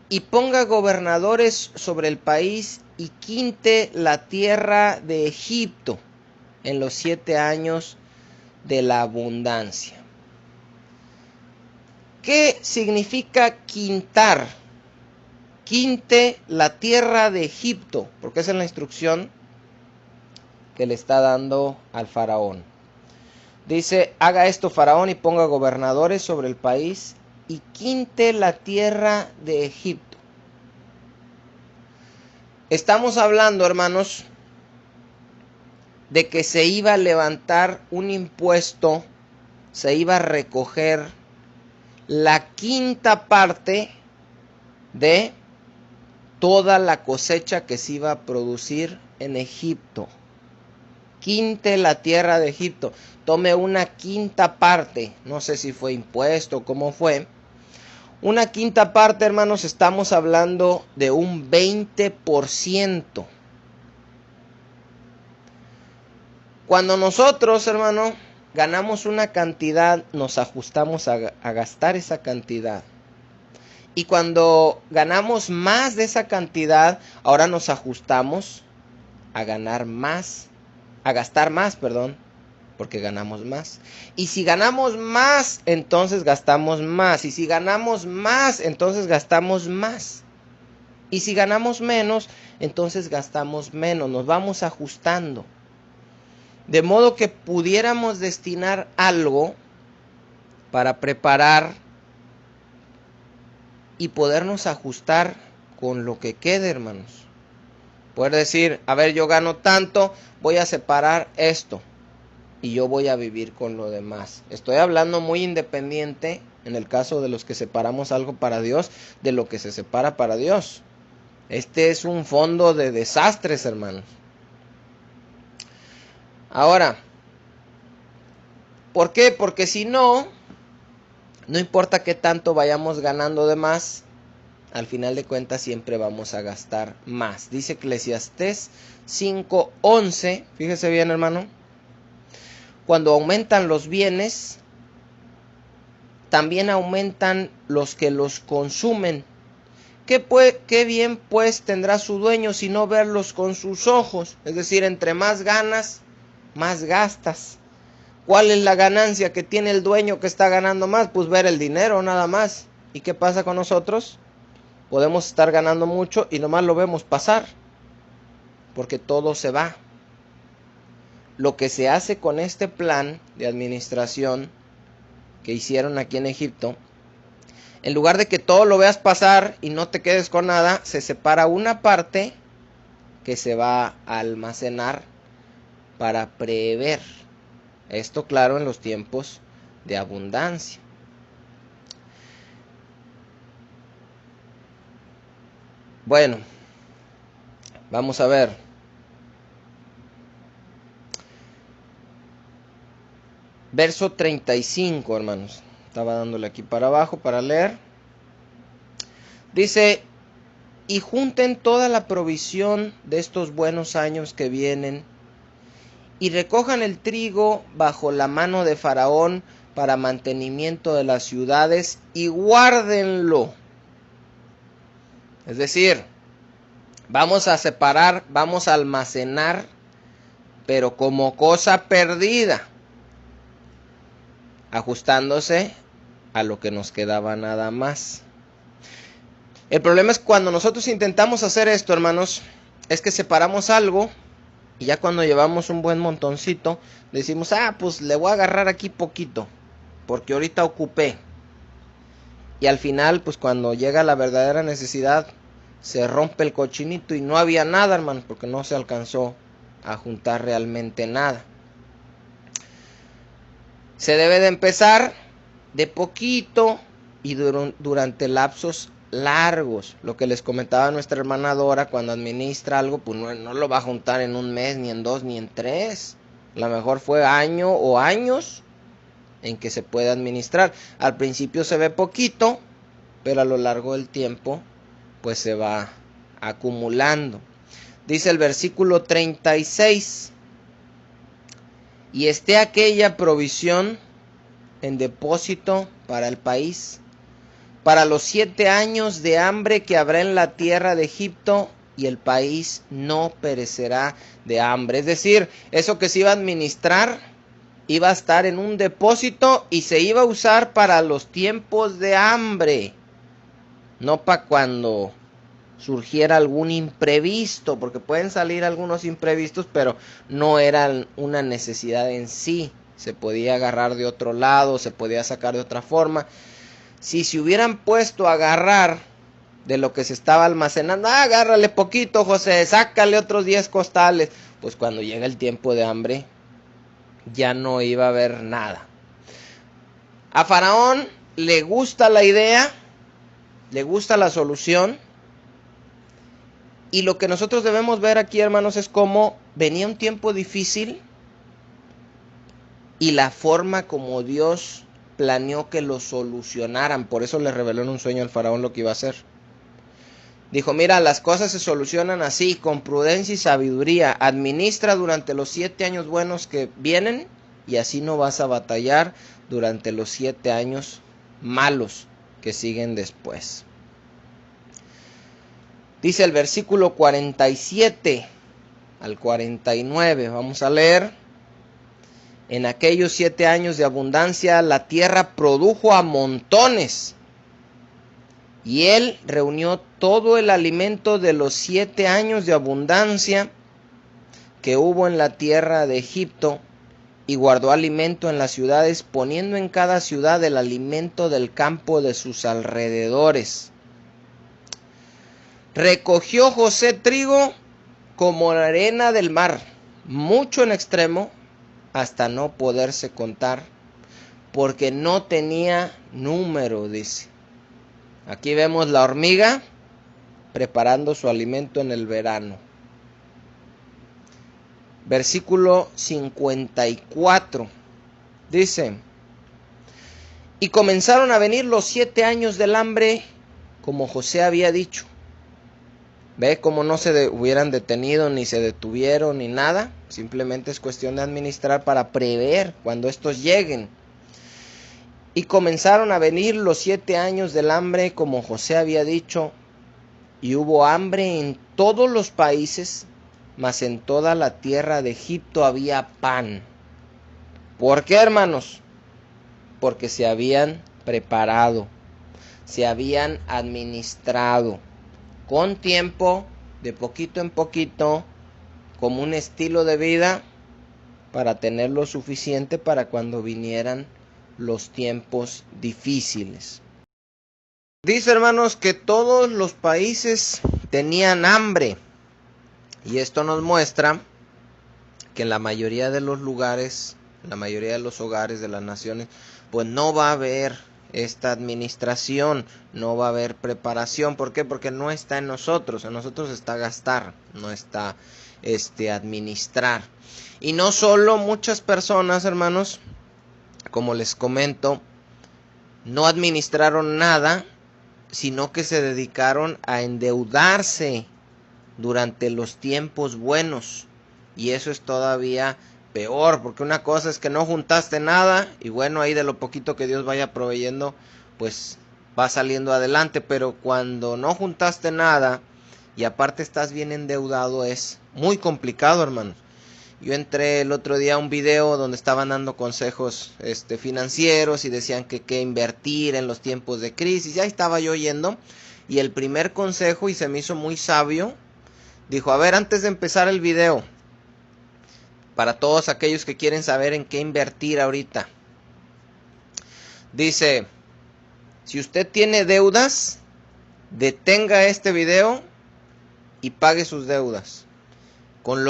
S1: y ponga gobernadores sobre el país y quinte la tierra de Egipto en los 7 años de la abundancia. ¿Qué significa quintar? Quinte la tierra de Egipto, porque esa es la instrucción que le está dando al faraón. Dice, haga esto, Faraón, y ponga gobernadores sobre el país y quinte la tierra de Egipto. Estamos hablando, hermanos, de que se iba a levantar un impuesto, se iba a recoger la quinta parte de toda la cosecha que se iba a producir en Egipto. Quinte la tierra de Egipto. Tome una quinta parte. No sé si fue impuesto o cómo fue. Una quinta parte, hermanos, estamos hablando de un 20%. Cuando nosotros, hermano, ganamos una cantidad, nos ajustamos a gastar esa cantidad. Y cuando ganamos más de esa cantidad, ahora nos ajustamos a ganar más, a gastar más, porque ganamos más. Y si ganamos más, entonces gastamos más. Y si ganamos más, entonces gastamos más. Y si ganamos menos, entonces gastamos menos. Nos vamos ajustando. De modo que pudiéramos destinar algo para preparar y podernos ajustar con lo que quede, hermanos. Poder decir, a ver, yo gano tanto, voy a separar esto y yo voy a vivir con lo demás. Estoy hablando muy independiente, en el caso de los que separamos algo para Dios, de lo que se separa para Dios. Este es un fondo de desastres, hermanos. Ahora, ¿por qué? Porque si no, no importa qué tanto vayamos ganando de más, al final de cuentas siempre vamos a gastar más. Dice Eclesiastés 5:11, fíjese bien, hermano. Cuando aumentan los bienes, también aumentan los que los consumen. ¿Qué bien pues tendrá su dueño si no verlos con sus ojos? Es decir, entre más ganas, más gastas. ¿Cuál es la ganancia que tiene el dueño que está ganando más? Pues ver el dinero nada más. ¿Y qué pasa con nosotros? Podemos estar ganando mucho y nomás lo vemos pasar, porque todo se va. Lo que se hace con este plan de administración que hicieron aquí en Egipto, en lugar de que todo lo veas pasar y no te quedes con nada, se separa una parte que se va a almacenar para prever. Esto, claro, en los tiempos de abundancia. Bueno, vamos a ver. Verso 35, hermanos. Estaba dándole aquí para abajo para leer. Dice, y junten toda la provisión de estos buenos años que vienen, y recojan el trigo bajo la mano de Faraón para mantenimiento de las ciudades, y guárdenlo. Es decir, vamos a separar, vamos a almacenar, pero como cosa perdida, ajustándose a lo que nos quedaba nada más. El problema es cuando nosotros intentamos hacer esto, hermanos, es que separamos algo y ya cuando llevamos un buen montoncito, decimos, pues le voy a agarrar aquí poquito, porque ahorita ocupé. Y al final, pues cuando llega la verdadera necesidad, se rompe el cochinito y no había nada, hermano, porque no se alcanzó a juntar realmente nada. Se debe de empezar de poquito y durante lapsos largos. Lo que les comentaba nuestra hermana Dora, cuando administra algo, pues no lo va a juntar en un mes, ni en 2, ni en 3. A lo mejor fue año o años en que se puede administrar. Al principio se ve poquito, pero a lo largo del tiempo pues se va acumulando. Dice el versículo 36, y esté aquella provisión en depósito para el país, para los 7 años de hambre que habrá en la tierra de Egipto, y el país no perecerá de hambre. Es decir, eso que se iba a administrar iba a estar en un depósito y se iba a usar para los tiempos de hambre, no para cuando surgiera algún imprevisto, porque pueden salir algunos imprevistos, pero no eran una necesidad en sí. Se podía agarrar de otro lado, se podía sacar de otra forma. Si se hubieran puesto a agarrar de lo que se estaba almacenando, agárrale poquito, José, sácale otros 10 costales, pues cuando llega el tiempo de hambre, ya no iba a haber nada. A Faraón le gusta la idea, le gusta la solución, y lo que nosotros debemos ver aquí, hermanos, es cómo venía un tiempo difícil y la forma como Dios planeó que lo solucionaran. Por eso le reveló en un sueño al faraón lo que iba a hacer. Dijo, mira, las cosas se solucionan así, con prudencia y sabiduría. Administra durante los 7 años buenos que vienen y así no vas a batallar durante los 7 años malos que siguen después. Dice el versículo 47 al 49, vamos a leer. En aquellos 7 años de abundancia la tierra produjo a montones, y él reunió todo el alimento de los 7 años de abundancia que hubo en la tierra de Egipto, y guardó alimento en las ciudades, poniendo en cada ciudad el alimento del campo de sus alrededores. Recogió José trigo como la arena del mar, mucho en extremo, hasta no poderse contar, porque no tenía número, dice. Aquí vemos la hormiga preparando su alimento en el verano. versículo 54. Dice: y comenzaron a venir los 7 años del hambre, como José había dicho. Ve cómo no se hubieran detenido, ni se detuvieron, ni nada. Simplemente es cuestión de administrar para prever cuando estos lleguen. Y comenzaron a venir los 7 años del hambre, como José había dicho. Y hubo hambre en todos los países, mas en toda la tierra de Egipto había pan. ¿Por qué, hermanos? Porque se habían preparado, se habían administrado con tiempo, de poquito en poquito, como un estilo de vida, para tener lo suficiente para cuando vinieran los tiempos difíciles. Dice, hermanos, que todos los países tenían hambre, y esto nos muestra que en la mayoría de los lugares, en la mayoría de los hogares de las naciones, pues no va a haber esta administración, no va a haber preparación. ¿Por qué? Porque no está en nosotros está gastar, no está administrar. Y no solo muchas personas, hermanos, como les comento, no administraron nada, sino que se dedicaron a endeudarse durante los tiempos buenos. Y eso es todavía peor, porque una cosa es que no juntaste nada y bueno, ahí de lo poquito que Dios vaya proveyendo, pues va saliendo adelante. Pero cuando no juntaste nada y aparte estás bien endeudado, es muy complicado, hermanos. Yo entré el otro día a un video donde estaban dando consejos financieros y decían que qué invertir en los tiempos de crisis. Ya estaba yo oyendo, y el primer consejo, y se me hizo muy sabio, dijo: a ver, antes de empezar el video, para todos aquellos que quieren saber en qué invertir ahorita, dice: si usted tiene deudas, detenga este video y pague sus deudas. Con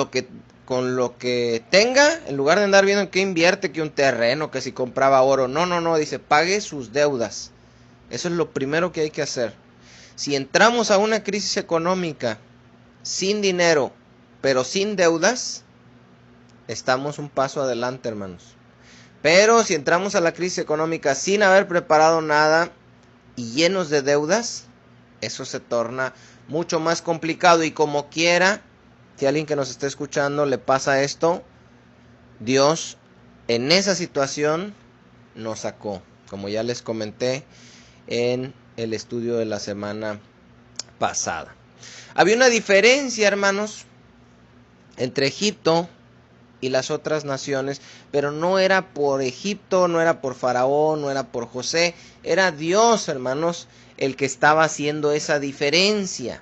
S1: lo que tenga, en lugar de andar viendo en qué invierte, que un terreno, que si compraba oro. No, dice: pague sus deudas. Eso es lo primero que hay que hacer. Si entramos a una crisis económica sin dinero, pero sin deudas, estamos un paso adelante, hermanos. Pero si entramos a la crisis económica sin haber preparado nada y llenos de deudas, eso se torna mucho más complicado. Y como quiera, si a alguien que nos esté escuchando le pasa esto, Dios en esa situación nos sacó, como ya les comenté en el estudio de la semana pasada. Había una diferencia, hermanos, entre Egipto y las otras naciones, pero no era por Egipto, no era por Faraón, no era por José, era Dios, hermanos, el que estaba haciendo esa diferencia.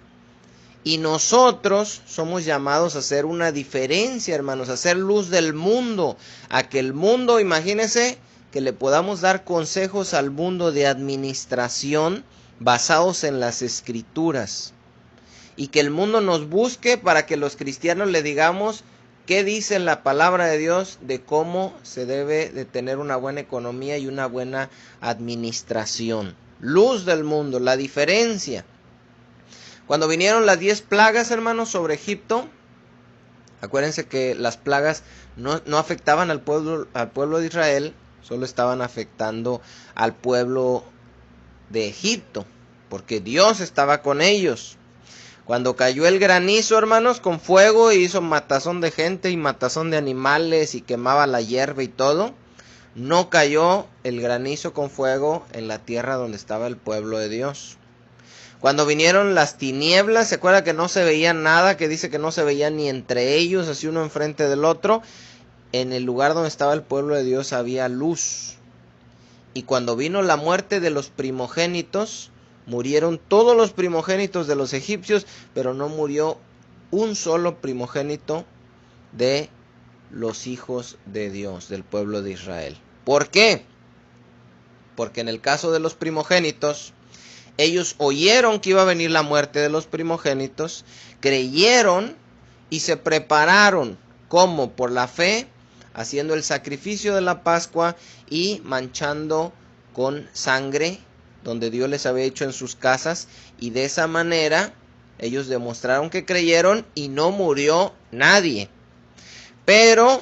S1: Y nosotros somos llamados a hacer una diferencia, hermanos, a hacer luz del mundo, a que el mundo, imagínense, que le podamos dar consejos al mundo de administración basados en las Escrituras. Y que el mundo nos busque para que los cristianos le digamos qué dice la palabra de Dios de cómo se debe de tener una buena economía y una buena administración. Luz del mundo, la diferencia. Cuando vinieron las 10 plagas, hermanos, sobre Egipto, acuérdense que las plagas no afectaban al pueblo de Israel, solo estaban afectando al pueblo de Egipto, porque Dios estaba con ellos. Cuando cayó el granizo, hermanos, con fuego, y hizo matazón de gente y matazón de animales y quemaba la hierba y todo, no cayó el granizo con fuego en la tierra donde estaba el pueblo de Dios. Cuando vinieron las tinieblas, ¿se acuerda que no se veía nada? Que dice que no se veía ni entre ellos, así uno enfrente del otro. En el lugar donde estaba el pueblo de Dios había luz. Y cuando vino la muerte de los primogénitos, murieron todos los primogénitos de los egipcios, pero no murió un solo primogénito de los hijos de Dios, del pueblo de Israel. ¿Por qué? Porque en el caso de los primogénitos, ellos oyeron que iba a venir la muerte de los primogénitos, creyeron y se prepararon. ¿Cómo? Por la fe, haciendo el sacrificio de la Pascua y manchando con sangre donde Dios les había hecho en sus casas. Y de esa manera ellos demostraron que creyeron y no murió nadie. Pero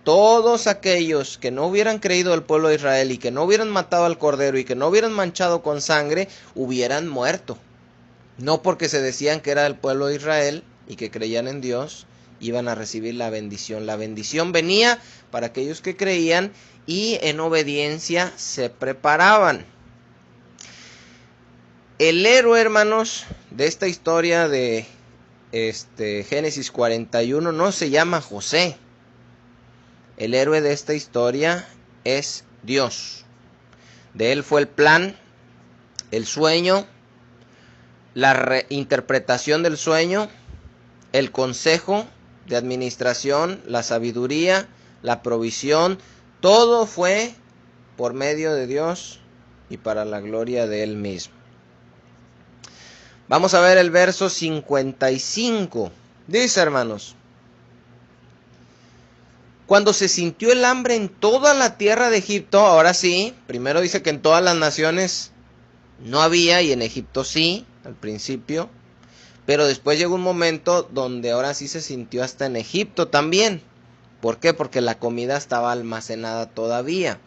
S1: todos aquellos que no hubieran creído al pueblo de Israel y que no hubieran matado al cordero y que no hubieran manchado con sangre, hubieran muerto. No porque se decían que era del pueblo de Israel y que creían en Dios, iban a recibir la bendición. La bendición venía para aquellos que creían y en obediencia se preparaban. El héroe, hermanos, de esta historia de Génesis 41 no se llama José. El héroe de esta historia es Dios. De él fue el plan, el sueño, la reinterpretación del sueño, el consejo de administración, la sabiduría, la provisión. Todo fue por medio de Dios y para la gloria de Él mismo. Vamos a ver el verso 55. Dice, hermanos: cuando se sintió el hambre en toda la tierra de Egipto, ahora sí, primero dice que en todas las naciones no había y en Egipto sí, al principio, pero después llegó un momento donde ahora sí se sintió hasta en Egipto también. ¿Por qué? Porque la comida estaba almacenada todavía.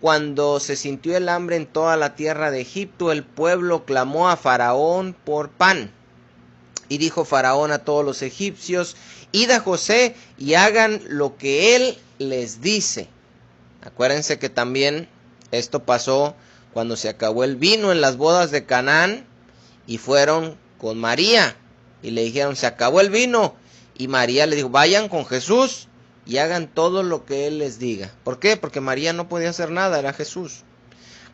S1: Cuando se sintió el hambre en toda la tierra de Egipto, el pueblo clamó a Faraón por pan. Y dijo Faraón a todos los egipcios: id a José y hagan lo que él les dice. Acuérdense que también esto pasó cuando se acabó el vino en las bodas de Canaán y fueron con María y le dijeron: se acabó el vino. Y María le dijo: vayan con Jesús y hagan todo lo que él les diga. ¿Por qué? Porque María no podía hacer nada, era Jesús.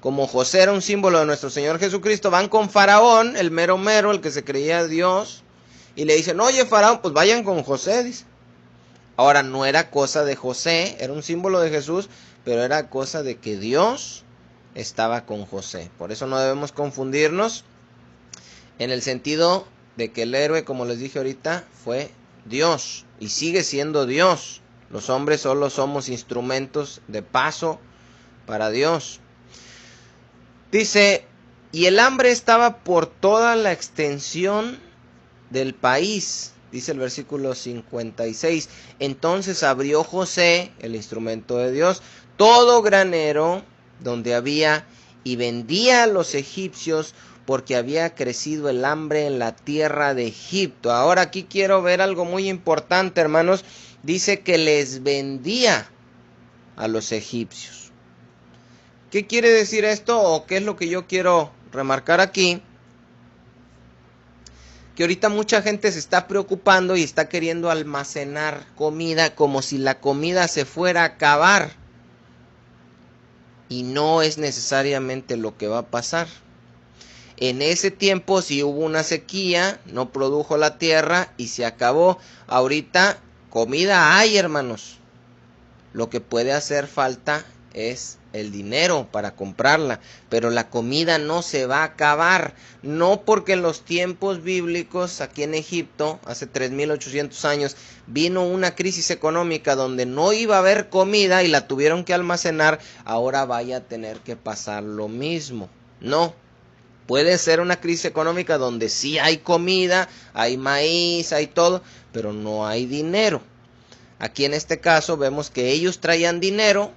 S1: Como José era un símbolo de nuestro Señor Jesucristo, van con Faraón, el mero mero, el que se creía Dios, y le dicen: oye, Faraón, pues vayan con José, dice. Ahora, no era cosa de José, era un símbolo de Jesús, pero era cosa de que Dios estaba con José. Por eso no debemos confundirnos en el sentido de que el héroe, como les dije ahorita, fue Dios y sigue siendo Dios. Los hombres solo somos instrumentos de paso para Dios. Dice: y el hambre estaba por toda la extensión del país. Dice el versículo 56. Entonces abrió José, el instrumento de Dios, todo granero donde había y vendía a los egipcios, porque había crecido el hambre en la tierra de Egipto. Ahora aquí quiero ver algo muy importante, hermanos. Dice que les vendía a los egipcios. ¿Qué quiere decir esto o qué es lo que yo quiero remarcar aquí? Que ahorita mucha gente se está preocupando y está queriendo almacenar comida como si la comida se fuera a acabar. Y no es necesariamente lo que va a pasar. En ese tiempo sí hubo una sequía, no produjo la tierra y se acabó. Ahorita comida hay, hermanos. Lo que puede hacer falta es el dinero para comprarla, pero la comida no se va a acabar. No porque en los tiempos bíblicos aquí en Egipto, hace 3800 años, vino una crisis económica donde no iba a haber comida y la tuvieron que almacenar, ahora vaya a tener que pasar lo mismo. No. Puede ser una crisis económica donde sí hay comida, hay maíz, hay todo, pero no hay dinero. Aquí en este caso vemos que ellos traían dinero,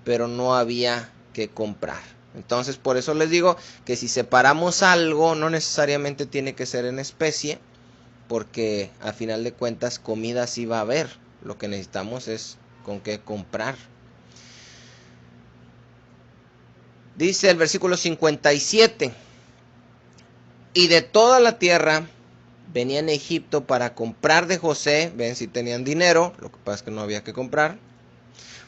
S1: pero no había que comprar. Entonces por eso les digo que si separamos algo, no necesariamente tiene que ser en especie, porque a final de cuentas comida sí va a haber. Lo que necesitamos es con qué comprar. Dice el versículo 57. Y de toda la tierra venían a Egipto para comprar de José. Ven, si tenían dinero, lo que pasa es que no había que comprar.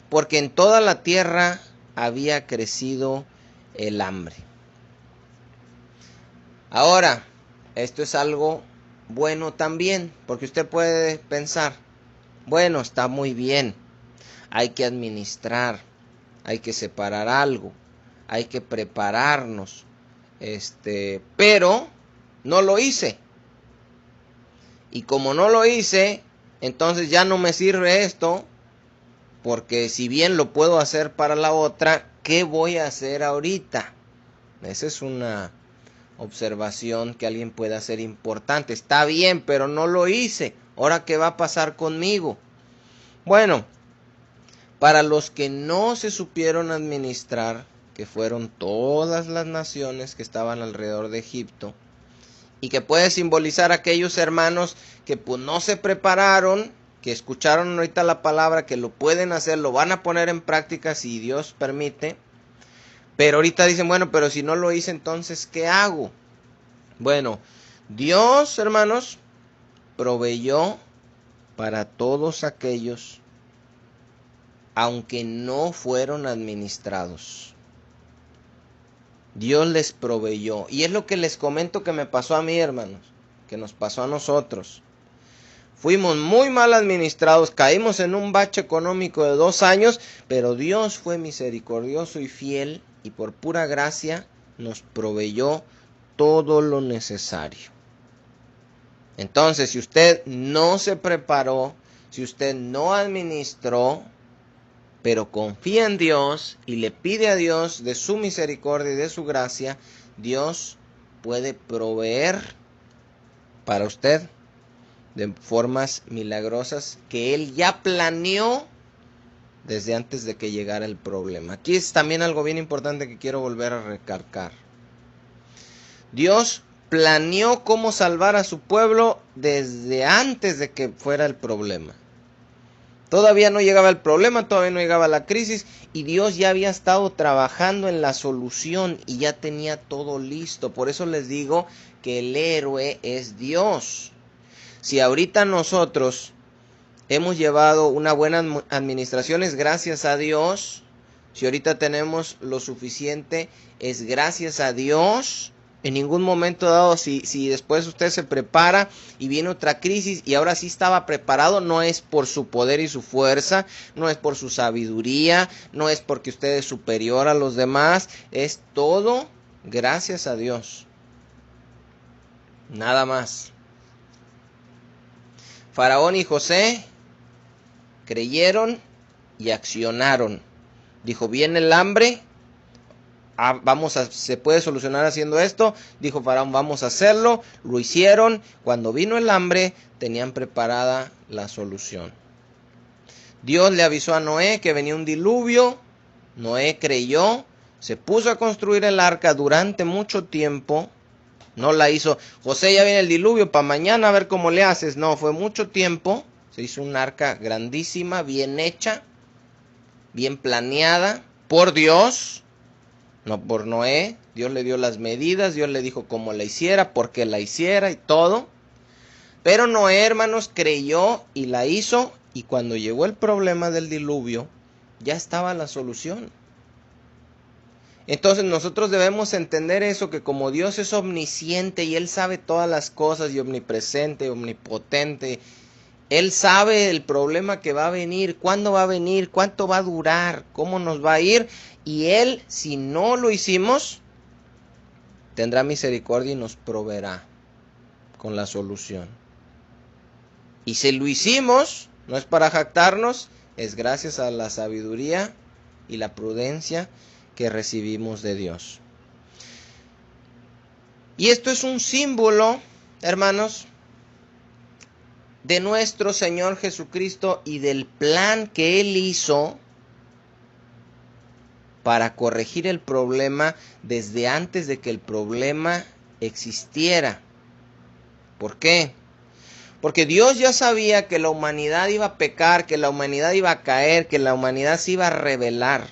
S1: Porque en toda la tierra había crecido el hambre. Ahora, esto es algo bueno también, porque usted puede pensar: bueno, está muy bien, hay que administrar, hay que separar algo, hay que prepararnos, pero no lo hice. Y como no lo hice, entonces ya no me sirve esto, porque si bien lo puedo hacer para la otra, ¿qué voy a hacer ahorita? Esa es una observación que alguien puede hacer importante. Está bien, pero no lo hice. ¿Ahora qué va a pasar conmigo? Bueno, para los que no se supieron administrar, que fueron todas las naciones que estaban alrededor de Egipto, y que puede simbolizar a aquellos hermanos que pues no se prepararon, que escucharon ahorita la palabra, que lo pueden hacer, lo van a poner en práctica si Dios permite, pero ahorita dicen, bueno, pero si no lo hice, entonces, ¿qué hago? Bueno, Dios, hermanos, proveyó para todos aquellos, aunque no fueron administrados. Dios les proveyó. Y es lo que les comento que me pasó a mí, hermanos, que nos pasó a nosotros. Fuimos muy mal administrados, caímos en un bache económico de 2 años, pero Dios fue misericordioso y fiel y por pura gracia nos proveyó todo lo necesario. Entonces, si usted no se preparó, si usted no administró, pero confía en Dios y le pide a Dios de su misericordia y de su gracia, Dios puede proveer para usted de formas milagrosas que Él ya planeó desde antes de que llegara el problema. Aquí es también algo bien importante que quiero volver a recalcar. Dios planeó cómo salvar a su pueblo desde antes de que fuera el problema. Todavía no llegaba el problema, todavía no llegaba la crisis y Dios ya había estado trabajando en la solución y ya tenía todo listo. Por eso les digo que el héroe es Dios. Si ahorita nosotros hemos llevado una buena administración es gracias a Dios. Si ahorita tenemos lo suficiente es gracias a Dios. En ningún momento dado, si después usted se prepara y viene otra crisis y ahora sí estaba preparado, no es por su poder y su fuerza, no es por su sabiduría, no es porque usted es superior a los demás, es todo gracias a Dios. Nada más. Faraón y José creyeron y accionaron. Dijo, viene el hambre. Se puede solucionar haciendo esto. Dijo Faraón, vamos a hacerlo. Lo hicieron. Cuando vino el hambre, tenían preparada la solución. Dios le avisó a Noé que venía un diluvio. Noé creyó. Se puso a construir el arca durante mucho tiempo. No la hizo, José, ya viene el diluvio, para mañana a ver cómo le haces. No, fue mucho tiempo. Se hizo un arca grandísima, bien hecha, bien planeada por Dios. No por Noé, Dios le dio las medidas, Dios le dijo cómo la hiciera, por qué la hiciera y todo. Pero Noé, hermanos, creyó y la hizo, y cuando llegó el problema del diluvio, ya estaba la solución. Entonces nosotros debemos entender eso, que como Dios es omnisciente y Él sabe todas las cosas, y omnipresente, omnipotente, Él sabe el problema que va a venir, cuándo va a venir, cuánto va a durar, cómo nos va a ir. Y Él, si no lo hicimos, tendrá misericordia y nos proveerá con la solución. Y si lo hicimos, no es para jactarnos, es gracias a la sabiduría y la prudencia que recibimos de Dios. Y esto es un símbolo, hermanos, de nuestro Señor Jesucristo y del plan que Él hizo para corregir el problema desde antes de que el problema existiera. ¿Por qué? Porque Dios ya sabía que la humanidad iba a pecar, que la humanidad iba a caer, que la humanidad se iba a rebelar.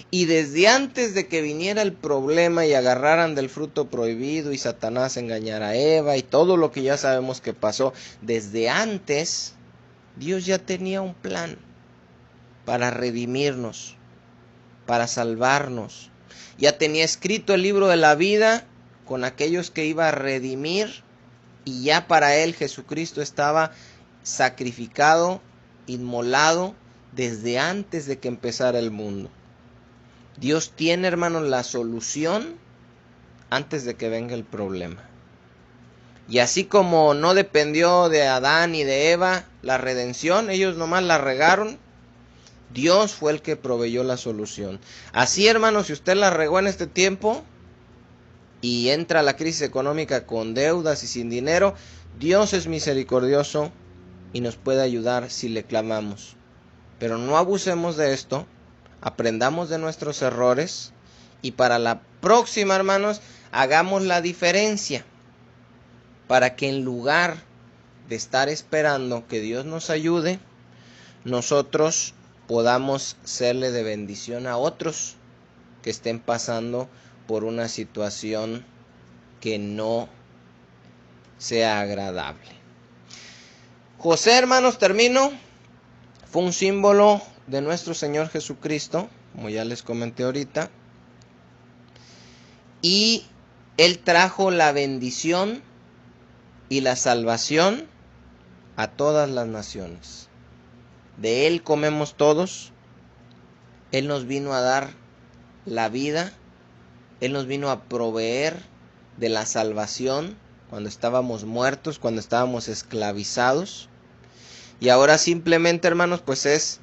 S1: Y desde antes de que viniera el problema y agarraran del fruto prohibido y Satanás engañara a Eva y todo lo que ya sabemos que pasó, desde antes Dios ya tenía un plan para redimirnos, para salvarnos. Ya tenía escrito el libro de la vida con aquellos que iba a redimir y ya para Él Jesucristo estaba sacrificado, inmolado desde antes de que empezara el mundo. Dios tiene, hermanos, la solución antes de que venga el problema. Y así como no dependió de Adán y de Eva la redención, ellos nomás la regaron, Dios fue el que proveyó la solución. Así, hermanos, si usted la regó en este tiempo y entra la crisis económica con deudas y sin dinero, Dios es misericordioso y nos puede ayudar si le clamamos. Pero no abusemos de esto, aprendamos de nuestros errores y para la próxima, hermanos, hagamos la diferencia para que en lugar de estar esperando que Dios nos ayude, nosotros podamos serle de bendición a otros que estén pasando por una situación que no sea agradable. José, hermanos, termino, fue un símbolo de nuestro Señor Jesucristo, como ya les comenté ahorita, y Él trajo la bendición y la salvación a todas las naciones. De Él comemos todos. Él nos vino a dar la vida. Él nos vino a proveer de la salvación cuando estábamos muertos, cuando estábamos esclavizados. Y ahora simplemente, hermanos, pues es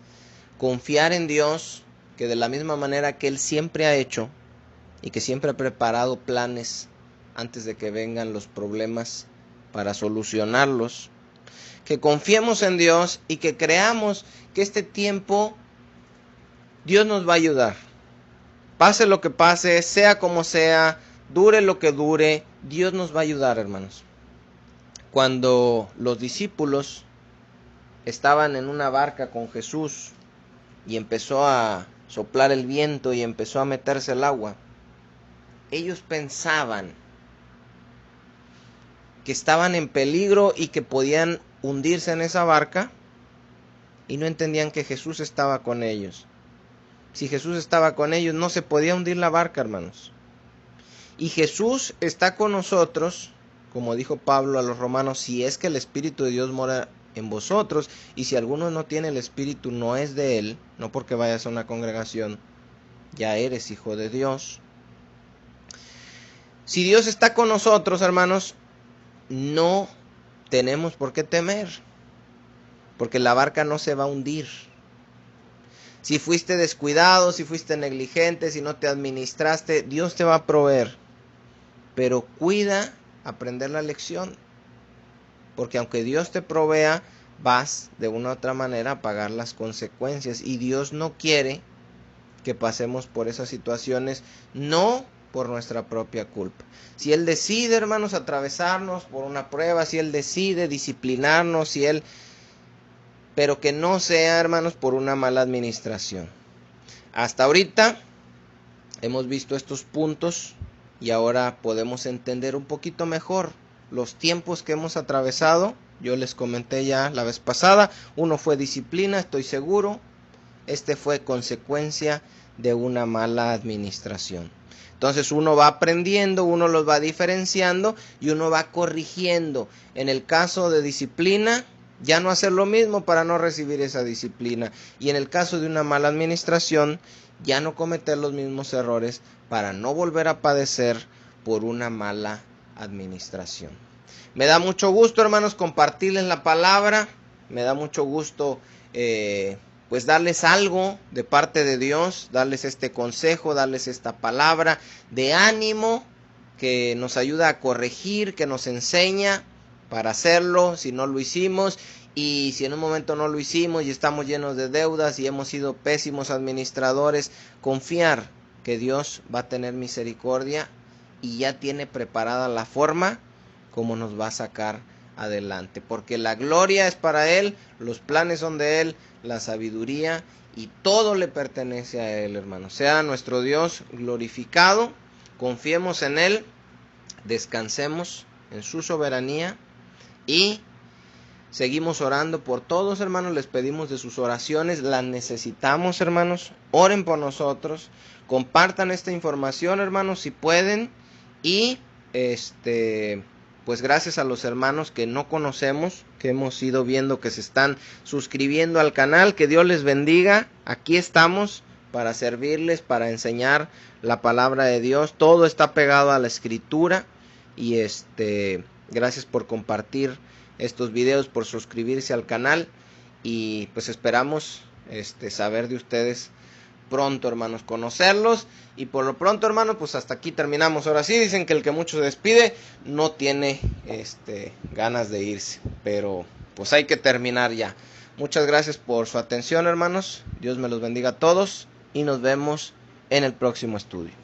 S1: confiar en Dios, que de la misma manera que Él siempre ha hecho y que siempre ha preparado planes antes de que vengan los problemas para solucionarlos, que confiemos en Dios y que creamos que este tiempo Dios nos va a ayudar. Pase lo que pase, sea como sea, dure lo que dure, Dios nos va a ayudar, hermanos. Cuando los discípulos estaban en una barca con Jesús y empezó a soplar el viento y empezó a meterse el agua, ellos pensaban que estaban en peligro y que podían hundirse en esa barca y no entendían que Jesús estaba con ellos. Si Jesús estaba con ellos, no se podía hundir la barca, hermanos. Y Jesús está con nosotros, como dijo Pablo a los romanos, si es que el Espíritu de Dios mora en vosotros, y si alguno no tiene el Espíritu, no es de él, no porque vayas a una congregación, ya eres hijo de Dios. Si Dios está con nosotros, hermanos, no tenemos por qué temer, porque la barca no se va a hundir. Si fuiste descuidado, si fuiste negligente, si no te administraste, Dios te va a proveer. Pero cuida aprender la lección, porque aunque Dios te provea, vas de una u otra manera a pagar las consecuencias. Y Dios no quiere que pasemos por esas situaciones, no por nuestra propia culpa. Si Él decide, hermanos, atravesarnos por una prueba, si Él decide disciplinarnos, pero que no sea, hermanos, por una mala administración. Hasta ahorita hemos visto estos puntos y ahora podemos entender un poquito mejor los tiempos que hemos atravesado. Yo les comenté ya la vez pasada, uno fue disciplina, estoy seguro. Este fue consecuencia de una mala administración. Entonces uno va aprendiendo, uno los va diferenciando y uno va corrigiendo. En el caso de disciplina, ya no hacer lo mismo para no recibir esa disciplina. Y en el caso de una mala administración, ya no cometer los mismos errores para no volver a padecer por una mala administración. Me da mucho gusto, hermanos, compartirles la palabra. Me da mucho gusto pues darles algo de parte de Dios, darles este consejo, darles esta palabra de ánimo que nos ayuda a corregir, que nos enseña para hacerlo si no lo hicimos, y si en un momento no lo hicimos y estamos llenos de deudas y hemos sido pésimos administradores, confiar que Dios va a tener misericordia y ya tiene preparada la forma como nos va a sacar adelante, porque la gloria es para Él, los planes son de Él, la sabiduría y todo le pertenece a Él, hermanos. Sea nuestro Dios glorificado, confiemos en Él, descansemos en su soberanía y seguimos orando por todos, hermanos. Les pedimos de sus oraciones, las necesitamos, hermanos. Oren por nosotros, compartan esta información, hermanos, si pueden. Y pues gracias a los hermanos que no conocemos, que hemos ido viendo que se están suscribiendo al canal. Que Dios les bendiga. Aquí estamos para servirles, para enseñar la palabra de Dios. Todo está pegado a la escritura. Y gracias por compartir estos videos, por suscribirse al canal. Y pues esperamos saber de ustedes pronto, hermanos, conocerlos. Y por lo pronto, hermanos, pues hasta aquí terminamos. Ahora sí, dicen que el que mucho se despide no tiene ganas de irse, pero pues hay que terminar ya. Muchas gracias por su atención, hermanos. Dios me los bendiga a todos y nos vemos en el próximo estudio.